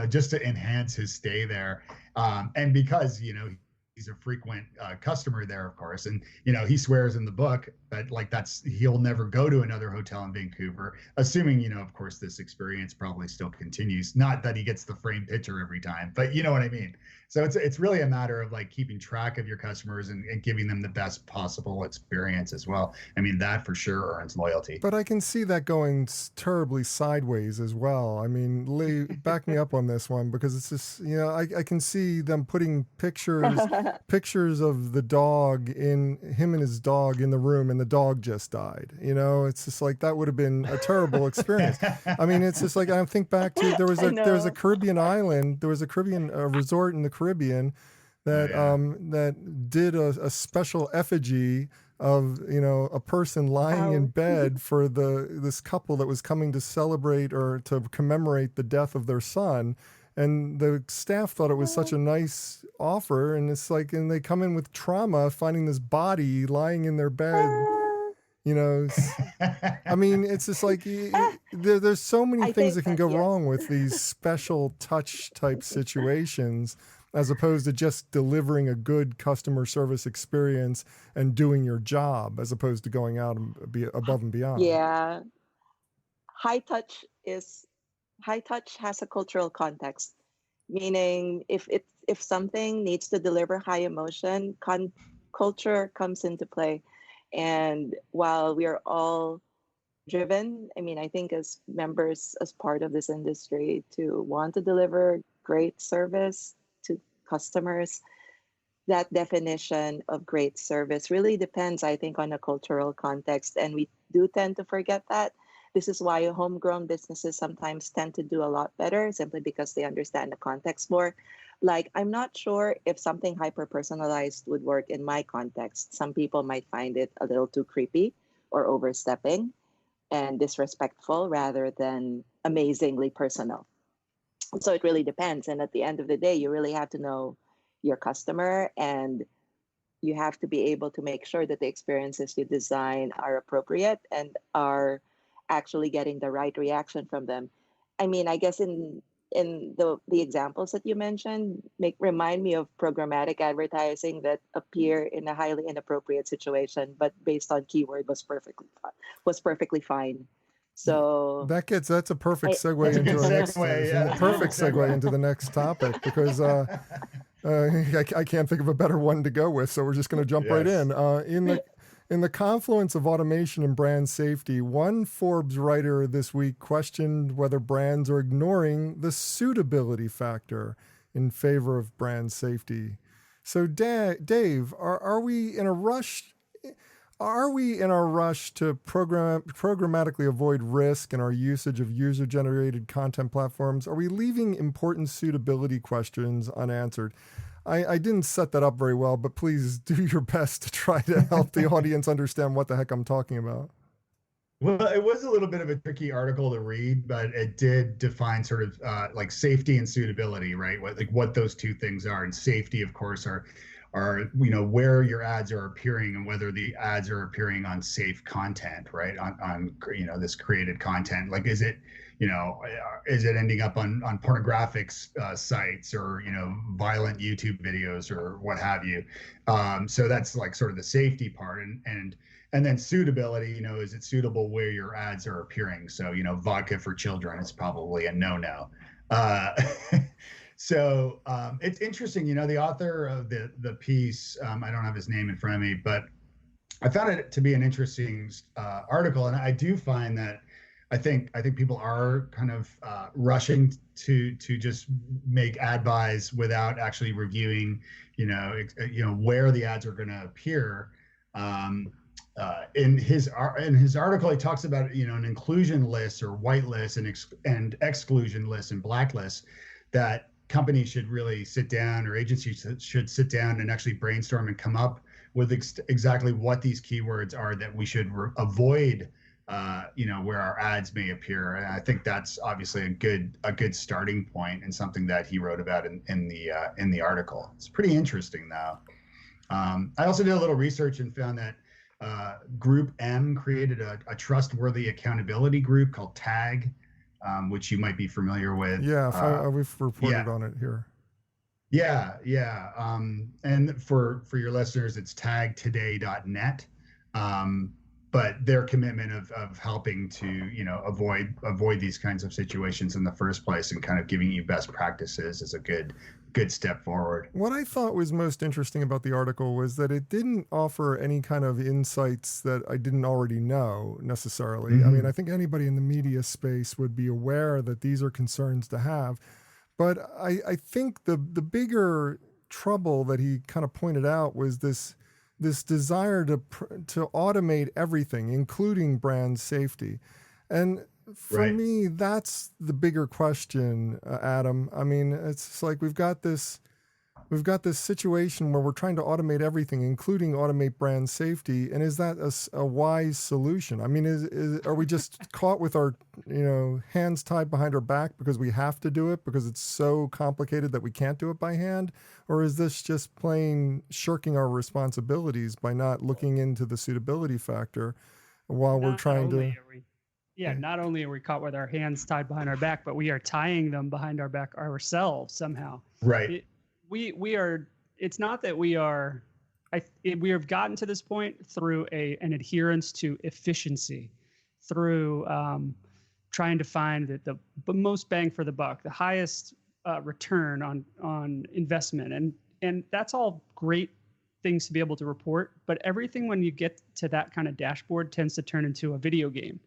just to enhance his stay there. And because, he's a frequent customer there, of course. And, he swears in the book that he'll never go to another hotel in Vancouver, assuming, of course, this experience probably still continues. Not that he gets the framed picture every time, but you know what I mean? So it's really a matter of like keeping track of your customers and giving them the best possible experience as well. I mean, that for sure earns loyalty. But I can see that going terribly sideways as well. I mean, Lee, back me up on this one, because it's just, I can see them putting pictures of the dog, him and his dog in the room, and the dog just died. It's just like that would have been a terrible experience. I mean, it's just like, I think back to there was a Caribbean island, there was a Caribbean resort in the Caribbean that did a special effigy of a person lying in bed for this couple that was coming to celebrate or to commemorate the death of their son. And the staff thought it was such a nice offer, and it's like, and they come in with trauma finding this body lying in their bed. I mean, it's just like there's so many things that can go wrong with these special touch type situations, as opposed to just delivering a good customer service experience and doing your job, as opposed to going out and be above and beyond. Yeah. High touch has a cultural context, meaning if something needs to deliver high emotion, culture comes into play. And while we are all driven, I mean, I think as members, as part of this industry, to want to deliver great service to customers, that definition of great service really depends, I think, on a cultural context. And we do tend to forget that. This is why homegrown businesses sometimes tend to do a lot better, simply because they understand the context more. Like, I'm not sure if something hyper-personalized would work in my context. Some people might find it a little too creepy or overstepping and disrespectful rather than amazingly personal. So it really depends. And at the end of the day, you really have to know your customer, and you have to be able to make sure that the experiences you design are appropriate and are actually getting the right reaction from them. I mean, I guess in the examples that you mentioned remind me of programmatic advertising that appear in a highly inappropriate situation, but based on keyword was perfectly fine. So that's a perfect segue into our next perfect segue into the next topic, because I can't think of a better one to go with, so we're just going to jump right in. In the confluence of automation and brand safety, one Forbes writer this week questioned whether brands are ignoring the suitability factor in favor of brand safety. So, Dave, are we in a rush? Are we in a rush to programmatically avoid risk in our usage of user-generated content platforms? Are we leaving important suitability questions unanswered? I didn't set that up very well, but please do your best to try to help the audience understand what the heck I'm talking about. Well, it was a little bit of a tricky article to read, but it did define sort of like safety and suitability, right? What those two things are. And safety, of course, are where your ads are appearing and whether the ads are appearing on safe content, right? On this created content. Like, is it, is it ending up on pornographic sites, or violent YouTube videos or what have you. So that's like sort of the safety part, and then suitability. Is it suitable where your ads are appearing? So vodka for children is probably a no. So it's interesting. The author of the piece, I don't have his name in front of me, but I found it to be an interesting article, and I do find that I think people are kind of rushing to just make ad buys without actually reviewing, where the ads are going to appear. In his article, he talks about an inclusion list or whitelist and exclusion list and blacklist that companies should really sit down, or agencies should sit down and actually brainstorm and come up with exactly what these keywords are that we should avoid, where our ads may appear. And I think that's obviously a good starting point, and something that he wrote about in the article. It's pretty interesting, though. I also did a little research and found that Group M created a trustworthy accountability group called TAG, which you might be familiar with. Yeah, we've reported on it here. Yeah. And for your listeners, it's tagtoday.net. But their commitment of helping to, avoid these kinds of situations in the first place, and kind of giving you best practices, is a good step forward. What I thought was most interesting about the article was that it didn't offer any kind of insights that I didn't already know necessarily. Mm-hmm. I mean, I think anybody in the media space would be aware that these are concerns to have. But I think the bigger trouble that he kind of pointed out was this desire to automate everything, including brand safety. And for me, that's the bigger question, Adam. I mean, it's like we've got this situation where we're trying to automate everything, including automate brand safety. And is that a wise solution? I mean, are we just caught with our hands tied behind our back because we have to do it because it's so complicated that we can't do it by hand? Or is this just plain shirking our responsibilities by not looking into the suitability factor while we're trying to... Not only are we caught with our hands tied behind our back, but we are tying them behind our back ourselves somehow. Right. We are. It's not that we are. We have gotten to this point through an adherence to efficiency, through trying to find the most bang for the buck, the highest return on investment, and that's all great things to be able to report. But everything, when you get to that kind of dashboard, tends to turn into a video game.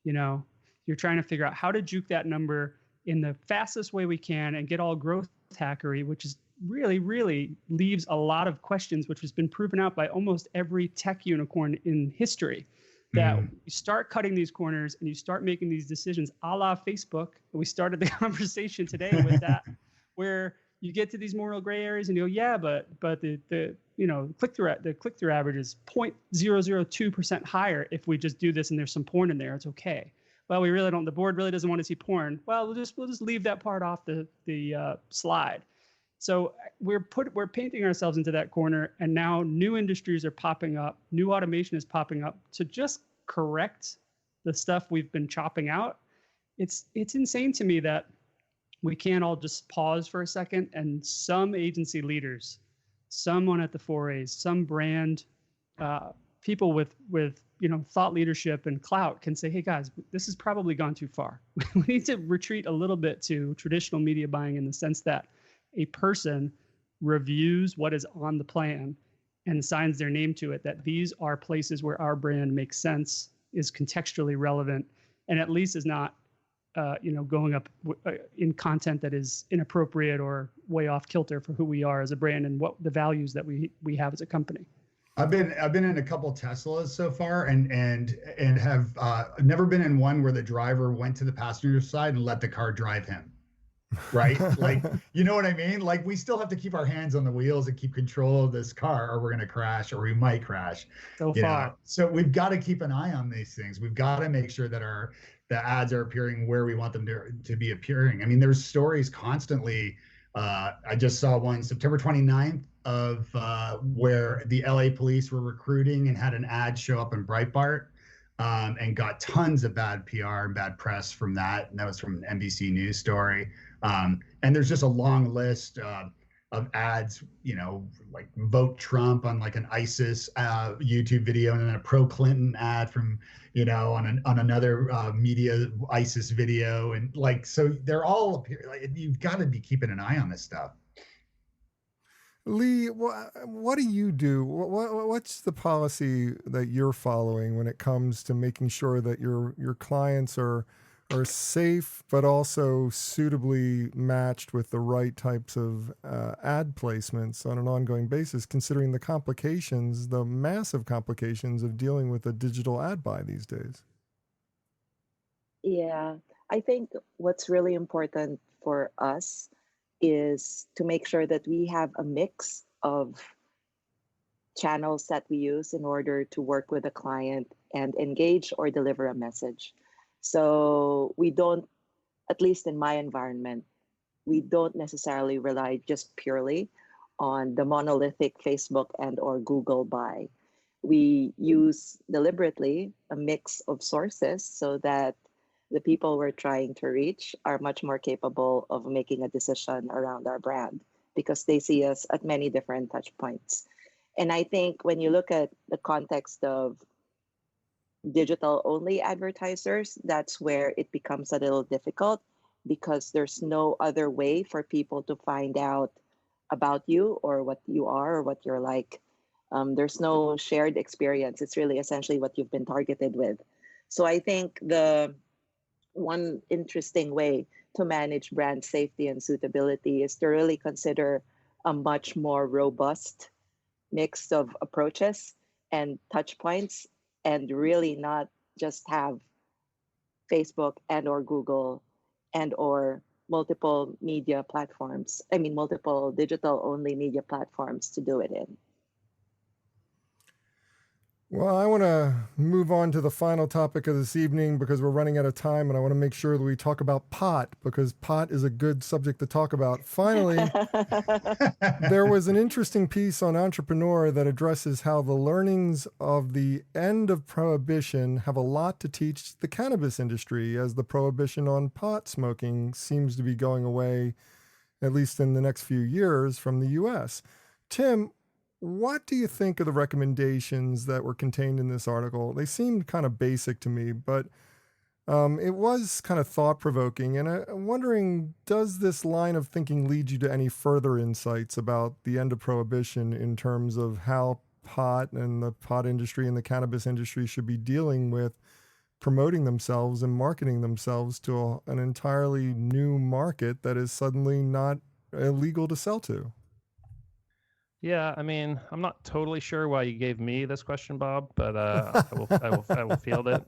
You're trying to figure out how to juke that number in the fastest way we can and get all growth hackery, which is really, really leaves a lot of questions, which has been proven out by almost every tech unicorn in history, that you start cutting these corners and you start making these decisions a la Facebook. We started the conversation today with that, where you get to these moral gray areas and you go, yeah, but the click-through average is 0.002% higher if we just do this and there's some porn in there, it's okay. Well, we really don't. The board really doesn't want to see porn. Well, we'll just leave that part off the slide. So we're painting ourselves into that corner, and now new industries are popping up, new automation is popping up to just correct the stuff we've been chopping out. It's insane to me that we can't all just pause for a second, and some agency leaders, someone at the 4As, some brand people with thought leadership and clout can say, hey guys, this has probably gone too far. We need to retreat a little bit to traditional media buying, in the sense that a person reviews what is on the plan and signs their name to it, that these are places where our brand makes sense, is contextually relevant, and at least is not going up in content that is inappropriate or way off kilter for who we are as a brand and what the values that we have as a company. I've been in a couple Teslas so far, and have never been in one where the driver went to the passenger side and let the car drive him. Right? Like, you know what I mean? Like, we still have to keep our hands on the wheels and keep control of this car, or we're going to crash, or we might crash. So far. So we've got to keep an eye on these things. We've got to make sure that the ads are appearing where we want them to be appearing. I mean, there's stories constantly. I just saw one September 29th of where the LA police were recruiting and had an ad show up in Breitbart and got tons of bad PR and bad press from that. And that was from an NBC News story. And there's just a long list of ads, like vote Trump on like an ISIS YouTube video, and then a pro Clinton ad from, on another media ISIS video, and like so they're all appear. Like, you've got to be keeping an eye on this stuff. Lee, what do you do? What's the policy that you're following when it comes to making sure that your clients are safe, but also suitably matched with the right types of ad placements on an ongoing basis, considering the complications, the massive complications of dealing with a digital ad buy these days? Yeah, I think what's really important for us is to make sure that we have a mix of channels that we use in order to work with a client and engage or deliver a message. So we don't, at least in my environment, we don't necessarily rely just purely on the monolithic Facebook and or Google buy. We use deliberately a mix of sources so that the people we're trying to reach are much more capable of making a decision around our brand because they see us at many different touch points. And I think when you look at the context of digital only advertisers, that's where it becomes a little difficult because there's no other way for people to find out about you or what you are or what you're like. There's no shared experience. It's really essentially what you've been targeted with. So I think the one interesting way to manage brand safety and suitability is to really consider a much more robust mix of approaches and touch points, and really not just have Facebook and or Google and or multiple media platforms. I mean, multiple digital only media platforms to do it in. Well, I want to move on to the final topic of this evening because we're running out of time, and I want to make sure that we talk about pot because pot is a good subject to talk about. Finally, there was an interesting piece on Entrepreneur that addresses how the learnings of the end of prohibition have a lot to teach the cannabis industry, as the prohibition on pot smoking seems to be going away, at least in the next few years, from the U.S. Tim, what do you think of the recommendations that were contained in this article? They seemed kind of basic to me, but it was kind of thought-provoking. And I'm wondering, does this line of thinking lead you to any further insights about the end of prohibition in terms of how pot and the pot industry and the cannabis industry should be dealing with promoting themselves and marketing themselves to an entirely new market that is suddenly not illegal to sell to? Yeah, I mean, I'm not totally sure why you gave me this question, Bob, but I will field it.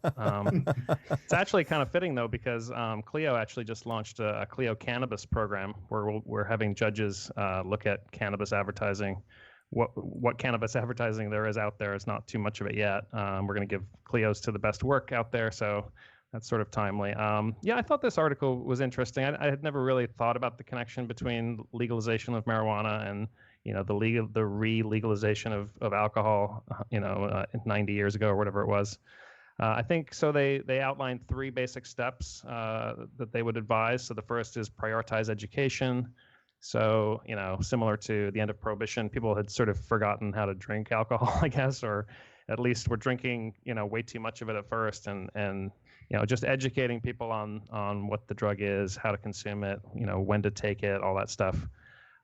It's actually kind of fitting though, because Clio actually just launched a Clio cannabis program where we're having judges look at cannabis advertising. What cannabis advertising there is out there is not too much of it yet. We're going to give Clios to the best work out there, so that's sort of timely. Yeah, I thought this article was interesting. I had never really thought about the connection between legalization of marijuana and the re-legalization of alcohol, 90 years ago or whatever it was. I think so. They outlined 3 basic steps that they would advise. So the first is prioritize education. So, similar to the end of prohibition, people had sort of forgotten how to drink alcohol, I guess, or at least were drinking, way too much of it at first, and just educating people on what the drug is, how to consume it, when to take it, all that stuff.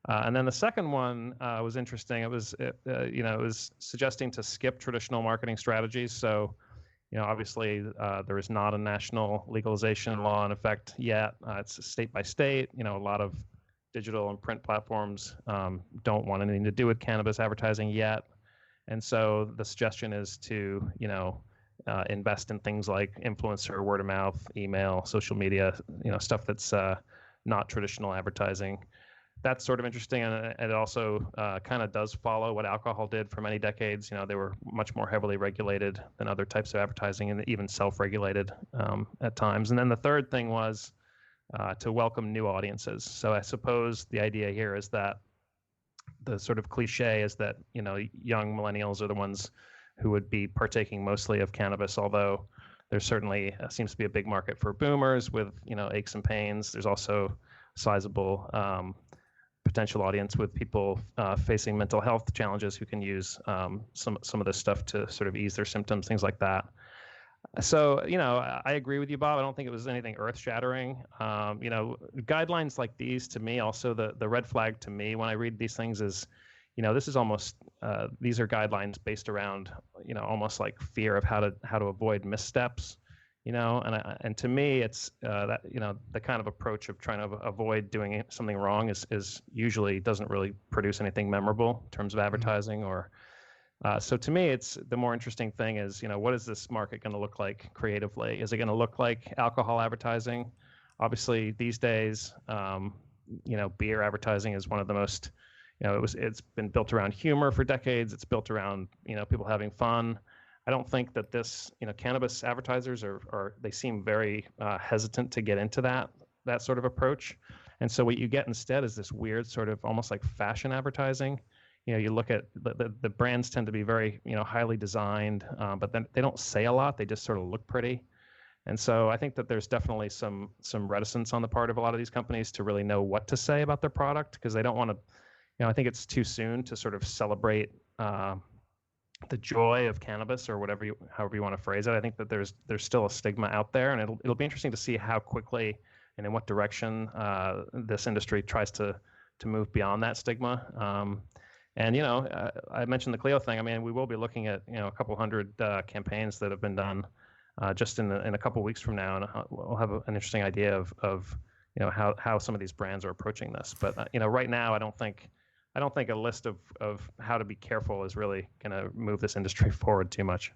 And then the second one was interesting. It was suggesting to skip traditional marketing strategies. So, obviously there is not a national legalization law in effect yet. It's state by state. A lot of digital and print platforms don't want anything to do with cannabis advertising yet. And so the suggestion is to, invest in things like influencer, word of mouth, email, social media, stuff that's not traditional advertising. That's sort of interesting, and it also kind of does follow what alcohol did for many decades. They were much more heavily regulated than other types of advertising, and even self-regulated at times. And then the third thing was to welcome new audiences. So I suppose the idea here is that the sort of cliche is that young millennials are the ones who would be partaking mostly of cannabis, although there certainly seems to be a big market for boomers with, aches and pains. There's also sizable potential audience with people facing mental health challenges who can use some of this stuff to sort of ease their symptoms, things like that. So, I agree with you, Bob. I don't think it was anything earth-shattering. Guidelines like these, to me, also the red flag to me when I read these things is, this is almost these are guidelines based around, almost like fear of how to avoid missteps, and to me, it's that the kind of approach of trying to avoid doing something wrong is usually doesn't really produce anything memorable in terms of advertising or. So to me, it's the more interesting thing is, what is this market going to look like creatively? Is it going to look like alcohol advertising? Obviously, these days, beer advertising is one of the most, it's been built around humor for decades. It's built around, people having fun. I don't think that this, cannabis advertisers they seem very hesitant to get into that sort of approach. And so what you get instead is this weird sort of almost like fashion advertising. You look at the brands tend to be very, highly designed, but then they don't say a lot. They just sort of look pretty. And so I think that there's definitely some reticence on the part of a lot of these companies to really know what to say about their product because they don't want to, I think it's too soon to sort of celebrate the joy of cannabis or however you want to phrase it. I think that there's still a stigma out there, and it'll be interesting to see how quickly and in what direction this industry tries to move beyond that stigma. And, I mentioned the Clio thing. I mean, we will be looking at, a couple hundred campaigns that have been done just in a couple weeks from now. And we'll have an interesting idea of how some of these brands are approaching this. But, right now, I don't think a list of how to be careful is really going to move this industry forward too much.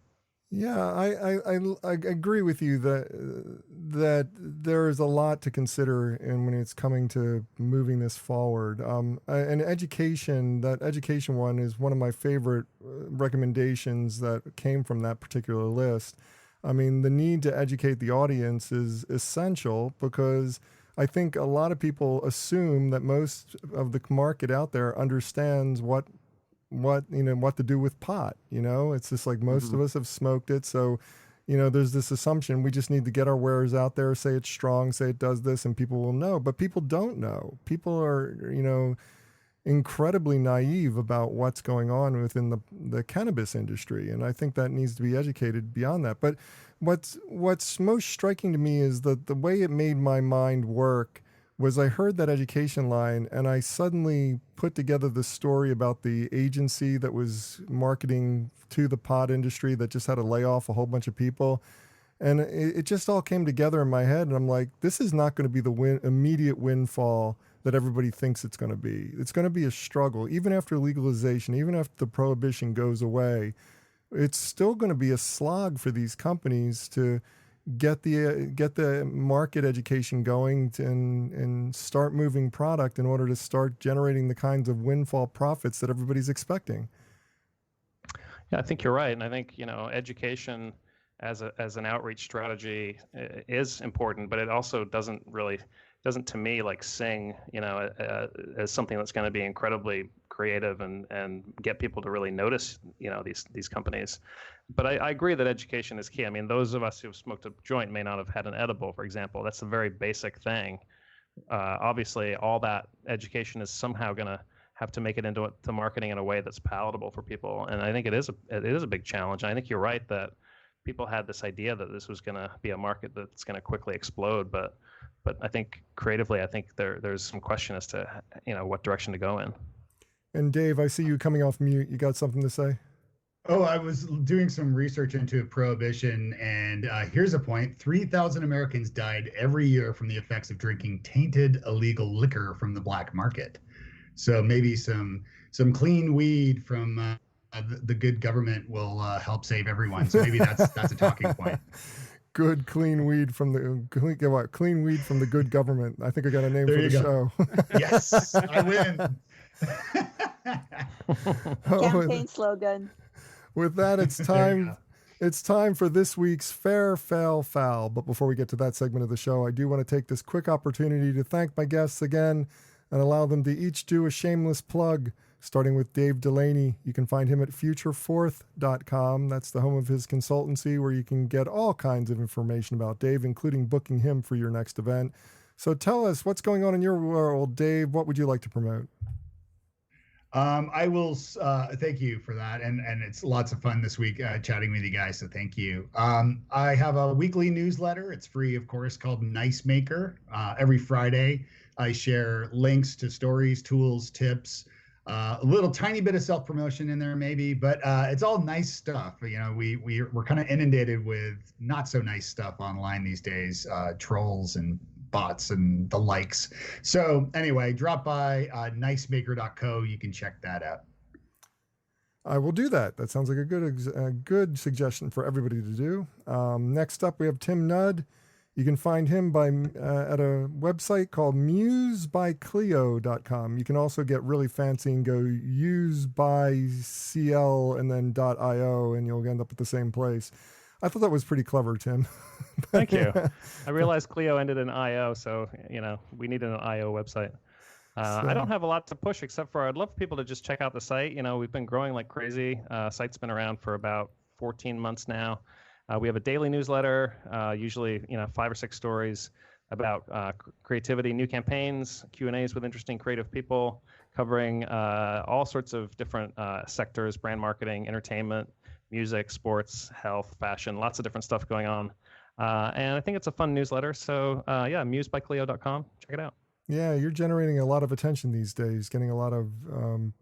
Yeah, I agree with you that there is a lot to consider when it's coming to moving this forward. And education, that education one is one of my favorite recommendations that came from that particular list. I mean, the need to educate the audience is essential because I think a lot of people assume that most of the market out there understands what to do with pot. It's just like most of us have smoked it, so there's this assumption we just need to get our wares out there, say it's strong, say it does this, and people will know. But people don't know. People are incredibly naive about what's going on within the cannabis industry, and I think that needs to be educated beyond that. But what's most striking to me is that the way it made my mind work was I heard that education line and I suddenly put together the story about the agency that was marketing to the pot industry that just had to lay off a whole bunch of people. And it just all came together in my head. And I'm like, this is not going to be the immediate windfall that everybody thinks it's going to be. It's going to be a struggle. Even after legalization, even after the prohibition goes away, it's still going to be a slog for these companies to get the market education going and start moving product in order to start generating the kinds of windfall profits that everybody's expecting. Yeah, I think you're right. And I think, education as an outreach strategy is important, but it also doesn't to me like sing, as something that's going to be incredibly creative and get people to really notice, these companies. But I agree that education is key. I mean, those of us who've smoked a joint may not have had an edible, for example. That's a very basic thing. Obviously, all that education is somehow going to have to make it into the marketing in a way that's palatable for people. And I think it is a big challenge. And I think you're right that people had this idea that this was going to be a market that's going to quickly explode. But I think creatively, there's some question as to what direction to go in. And Dave, I see you coming off mute. You got something to say? Oh, I was doing some research into prohibition, and here's a point. 3,000 Americans died every year from the effects of drinking tainted illegal liquor from the black market. So maybe some clean weed from the good government will help save everyone. So maybe that's a talking point. Good clean weed from the clean weed from the good government. I think I got a name for the show. Yes, I win. Campaign slogan. With that, it's time. It's time for this week's Fair, Fail, Foul. But before we get to that segment of the show, I do want to take this quick opportunity to thank my guests again and allow them to each do a shameless plug starting with Dave Delaney. You can find him at futurefourth.com. That's the home of his consultancy where you can get all kinds of information about Dave, including booking him for your next event. So tell us what's going on in your world, Dave. What would you like to promote? I will thank you for that, and it's lots of fun this week chatting with you guys. So thank you. I have a weekly newsletter. It's free, of course, called Nice Maker. Every Friday, I share links to stories, tools, tips, a little tiny bit of self promotion in there, maybe, but it's all nice stuff. You know, we're kind of inundated with not so nice stuff online these days, trolls and bots and the likes. So anyway, drop by nicemaker.co. You can check that out. I will do that. That sounds like a good suggestion for everybody to do. Next up, we have Tim Nudd. You can find him at a website called musebycleo.com. You can also get really fancy and go usebycl and then .io, and you'll end up at the same place. I thought that was pretty clever, Tim. Thank you. I realized Clio ended in IO, so we needed an IO website. I don't have a lot to push except for I'd love people to just check out the site. We've been growing like crazy. Site's been around for about 14 months now. We have a daily newsletter, usually 5 or 6 stories about creativity, new campaigns, Q&As with interesting creative people, covering all sorts of different sectors: brand marketing, entertainment, music, sports, health, fashion, lots of different stuff going on. And I think it's a fun newsletter. So musebycleo.com. Check it out. Yeah, you're generating a lot of attention these days, getting a lot of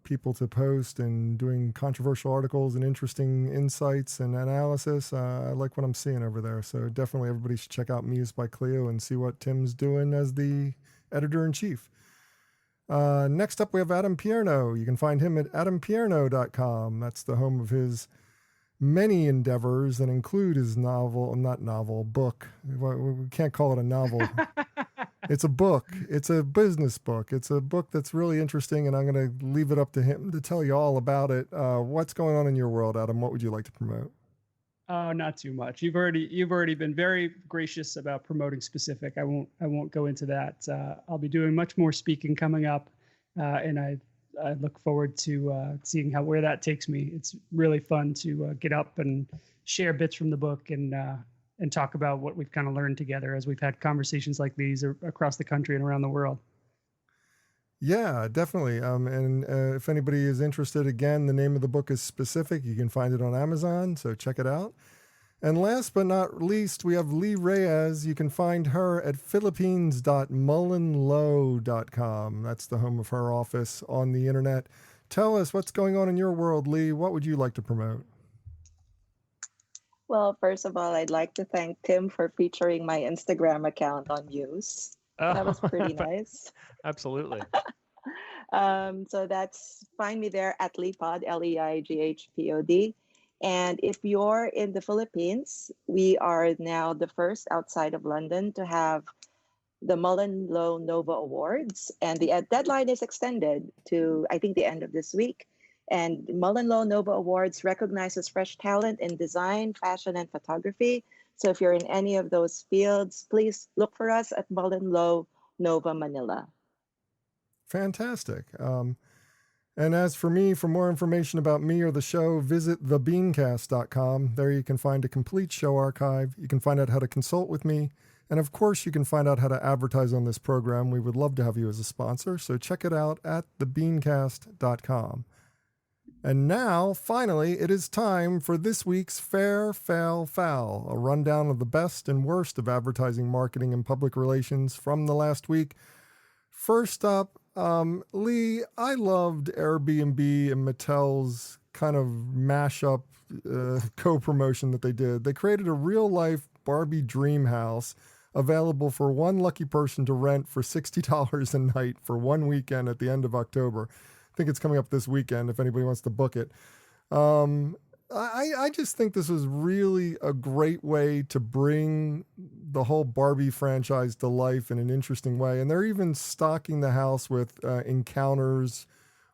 people to post and doing controversial articles and interesting insights and analysis. I like what I'm seeing over there. So definitely everybody should check out Muse by Cleo and see what Tim's doing as the editor-in-chief. Next up, we have Adam Pierno. You can find him at adampierno.com. That's the home of his many endeavors that include his book. We can't call it a novel. It's a book. It's a business book. It's a book that's really interesting, and I'm going to leave it up to him to tell you all about it. What's going on in your world, Adam? What would you like to promote? Oh, not too much. You've already been very gracious about promoting specific. I won't go into that. I'll be doing much more speaking coming up, and I look forward to seeing where that takes me. It's really fun to get up and share bits from the book and talk about what we've kind of learned together as we've had conversations like these across the country and around the world. Yeah, definitely. And if anybody is interested, again, the name of the book is Specific. You can find it on Amazon, so check it out. And last but not least, we have Lee Reyes. You can find her at philippines.mullenlow.com. That's the home of her office on the internet. Tell us what's going on in your world, Lee. What would you like to promote? Well, first of all, I'd like to thank Tim for featuring my Instagram account on Muse. That was pretty nice. Absolutely. So find me there at Leipod, Leighpod. And if you're in the Philippines, we are now the first outside of London to have the Mullen-Lowe Nova Awards. And the deadline is extended to, I think, the end of this week. And Mullen-Lowe Nova Awards recognizes fresh talent in design, fashion, and photography. So if you're in any of those fields, please look for us at Mullen-Lowe Nova Manila. Fantastic. And as for me, for more information about me or the show, visit thebeancast.com. There you can find a complete show archive. You can find out how to consult with me. And of course, you can find out how to advertise on this program. We would love to have you as a sponsor. So check it out at thebeancast.com. And now, finally, it is time for this week's Fair, Fail, Foul, a rundown of the best and worst of advertising, marketing, and public relations from the last week. First up, Lee, I loved Airbnb and Mattel's kind of mashup co-promotion that they did. They created a real-life Barbie dream house available for one lucky person to rent for $60 a night for one weekend at the end of October. I think it's coming up this weekend if anybody wants to book it. I just think this was really a great way to bring the whole Barbie franchise to life in an interesting way. And they're even stocking the house with encounters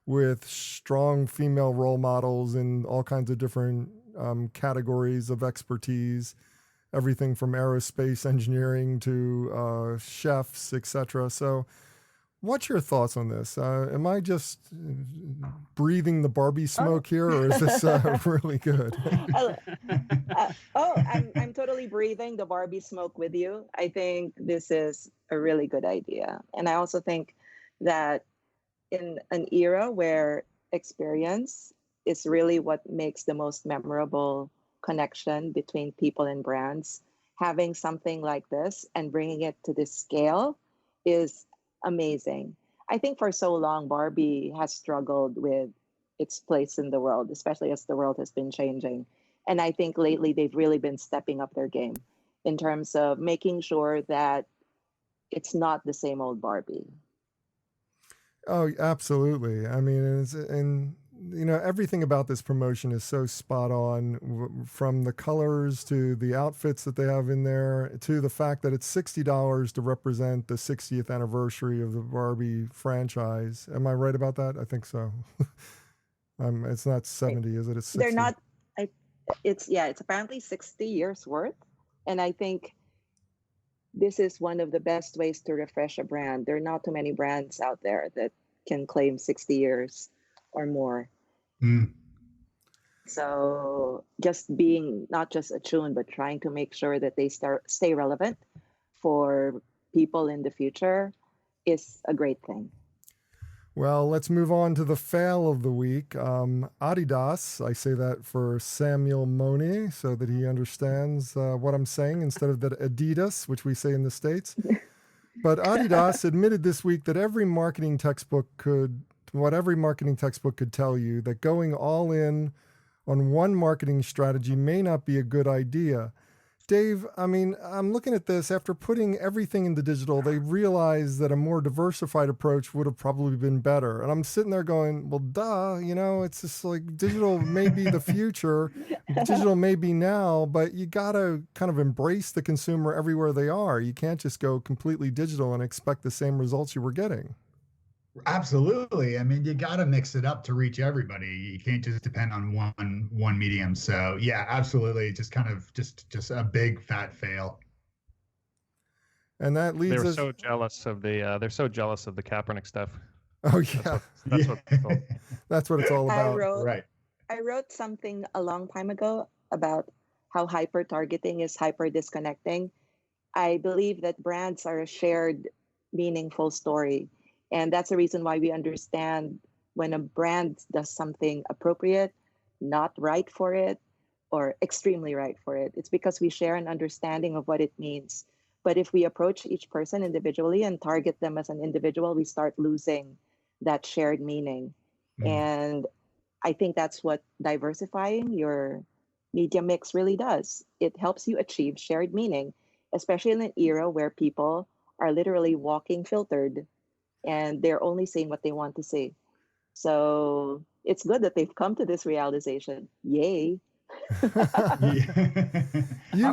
with strong female role models in all kinds of different categories of expertise, everything from aerospace engineering to chefs, etc. So What's your thoughts on this? Am I just breathing the Barbie smoke here, or is this really good? Uh, I'm totally breathing the Barbie smoke with you. I think this is a really good idea. And I also think that in an era where experience is really what makes the most memorable connection between people and brands, having something like this and bringing it to this scale is amazing. I think for so long, Barbie has struggled with its place in the world, especially as the world has been changing. And I think lately they've really been stepping up their game in terms of making sure that it's not the same old Barbie. Oh, absolutely. I mean, and you know, everything about this promotion is so spot on, from the colors to the outfits that they have in there to the fact that it's $60 to represent the 60th anniversary of the Barbie franchise. Am I right about that? I think so. It's not 70, is it? It's 60. They're not. It's apparently 60 years worth, and I think this is one of the best ways to refresh a brand. There are not too many brands out there that can claim 60 years or more. Mm. So just being not just attuned, but trying to make sure that they stay relevant for people in the future is a great thing. Well, let's move on to the fail of the week. Adidas, I say that for Samuel Moni so that he understands what I'm saying instead of that Adidas, which we say in the States. But Adidas admitted this week that every marketing textbook could tell you, that going all in on one marketing strategy may not be a good idea. Dave, I mean, I'm looking at this. After putting everything into digital, they realized that a more diversified approach would have probably been better. And I'm sitting there going, well, duh, you know, it's just like digital may be the future, digital may be now, but you got to kind of embrace the consumer everywhere they are. You can't just go completely digital and expect the same results you were getting. Absolutely. I mean, you got to mix it up to reach everybody. You can't just depend on one medium. So yeah, absolutely. Just kind of just a big fat fail. And that leads us. They're so jealous of the Kaepernick stuff. Oh yeah, that's what it's all about. I wrote something a long time ago about how hyper targeting is hyper disconnecting. I believe that brands are a shared, meaningful story. And that's the reason why we understand when a brand does something appropriate, not right for it, or extremely right for it. It's because we share an understanding of what it means. But if we approach each person individually and target them as an individual, we start losing that shared meaning. And I think that's what diversifying your media mix really does. It helps you achieve shared meaning, especially in an era where people are literally walking filtered and they're only saying what they want to say. So it's good that they've come to this realization. Yay. I'm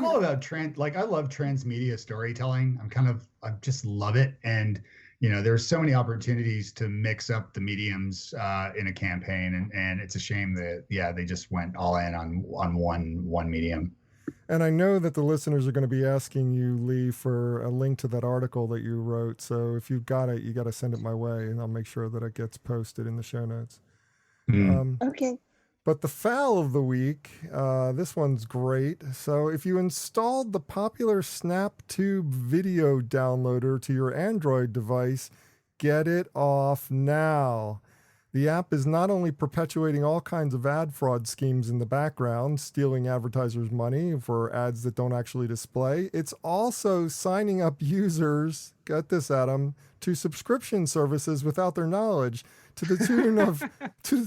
all about I love transmedia storytelling. I just love it. And, you know, there's so many opportunities to mix up the mediums in a campaign. And it's a shame that, they just went all in on one medium. And I know that the listeners are going to be asking you, Lee, for a link to that article that you wrote. So if you've got it, you got to send it my way, and I'll make sure that it gets posted in the show notes. Okay. But the foul of the week, this one's great. So if you installed the popular SnapTube video downloader to your Android device, get it off now. The app is not only perpetuating all kinds of ad fraud schemes in the background, stealing advertisers' money for ads that don't actually display, it's also signing up users, get this, Adam, to subscription services without their knowledge, to the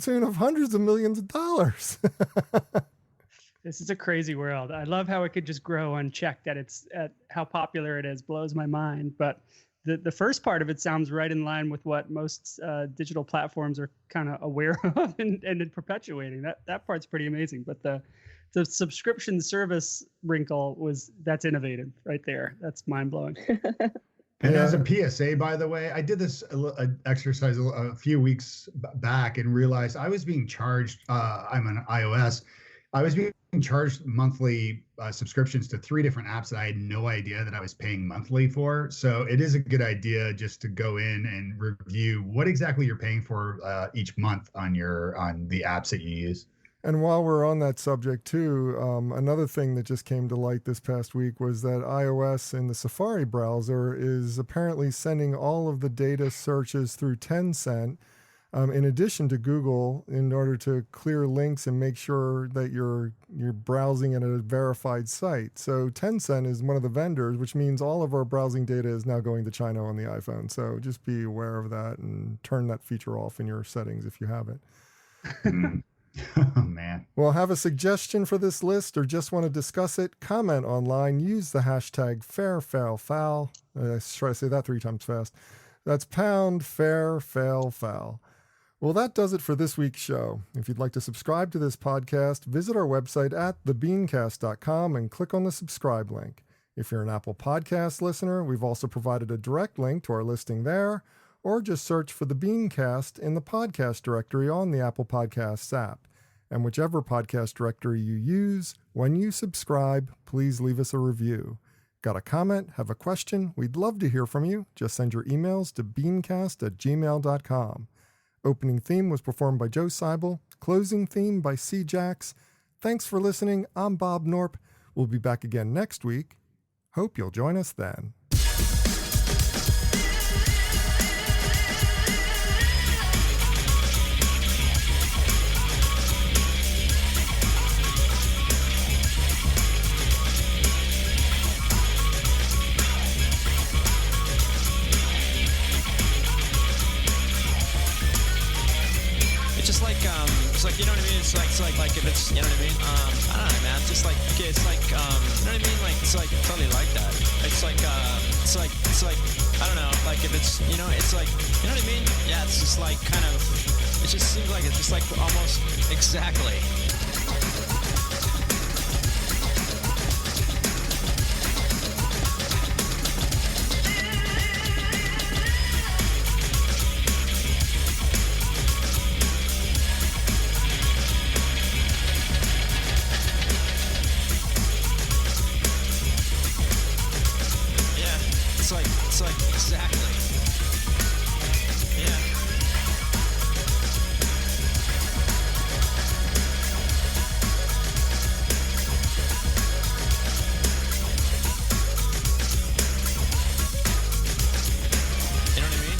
tune of hundreds of millions of dollars. This is a crazy world. I love how it could just grow unchecked at how popular it is. Blows my mind. But the first part of it sounds right in line with what most digital platforms are kind of aware of and perpetuating. That part's pretty amazing. But the subscription service wrinkle that's innovative right there. That's mind blowing. And as a PSA, by the way, I did this exercise a few weeks back and realized I was being charged. I'm on iOS, I was being charged monthly subscriptions to 3 different apps that I had no idea that I was paying monthly for. So it is a good idea just to go in and review what exactly you're paying for each month on the apps that you use. And while we're on that subject too, another thing that just came to light this past week was that iOS in the Safari browser is apparently sending all of the data searches through Tencent, in addition to Google, in order to clear links and make sure that you're browsing at a verified site. So Tencent is one of the vendors, which means all of our browsing data is now going to China on the iPhone. So just be aware of that and turn that feature off in your settings if you have it. Oh, man. Well, have a suggestion for this list or just want to discuss it? Comment online. Use the hashtag FairFailFoul. Try to say that 3 times fast. That's #FairFailFoul. Well, that does it for this week's show. If you'd like to subscribe to this podcast, visit our website at thebeancast.com and click on the subscribe link. If you're an Apple Podcast listener, we've also provided a direct link to our listing there, or just search for the BeanCast in the podcast directory on the Apple Podcasts app. And whichever podcast directory you use, when you subscribe, please leave us a review. Got a comment? Have a question? We'd love to hear from you. Just send your emails to beancast@gmail.com. Opening theme was performed by Joe Seibel. Closing theme by C. Jax. Thanks for listening. I'm Bob Norp. We'll be back again next week. Hope you'll join us then. You know what I mean? It's like if it's, you know what I mean? I don't know, man. It's just like, okay, it's like, you know what I mean? Like, it's like totally like that. It's like, I don't know, like if it's, you know, it's like, you know what I mean? Yeah, it's just like kind of, it just seems like it's just like almost exactly. It's like exactly. Yeah. You know what I mean?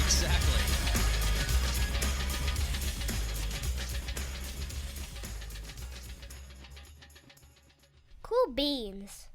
Exactly. Cool beans.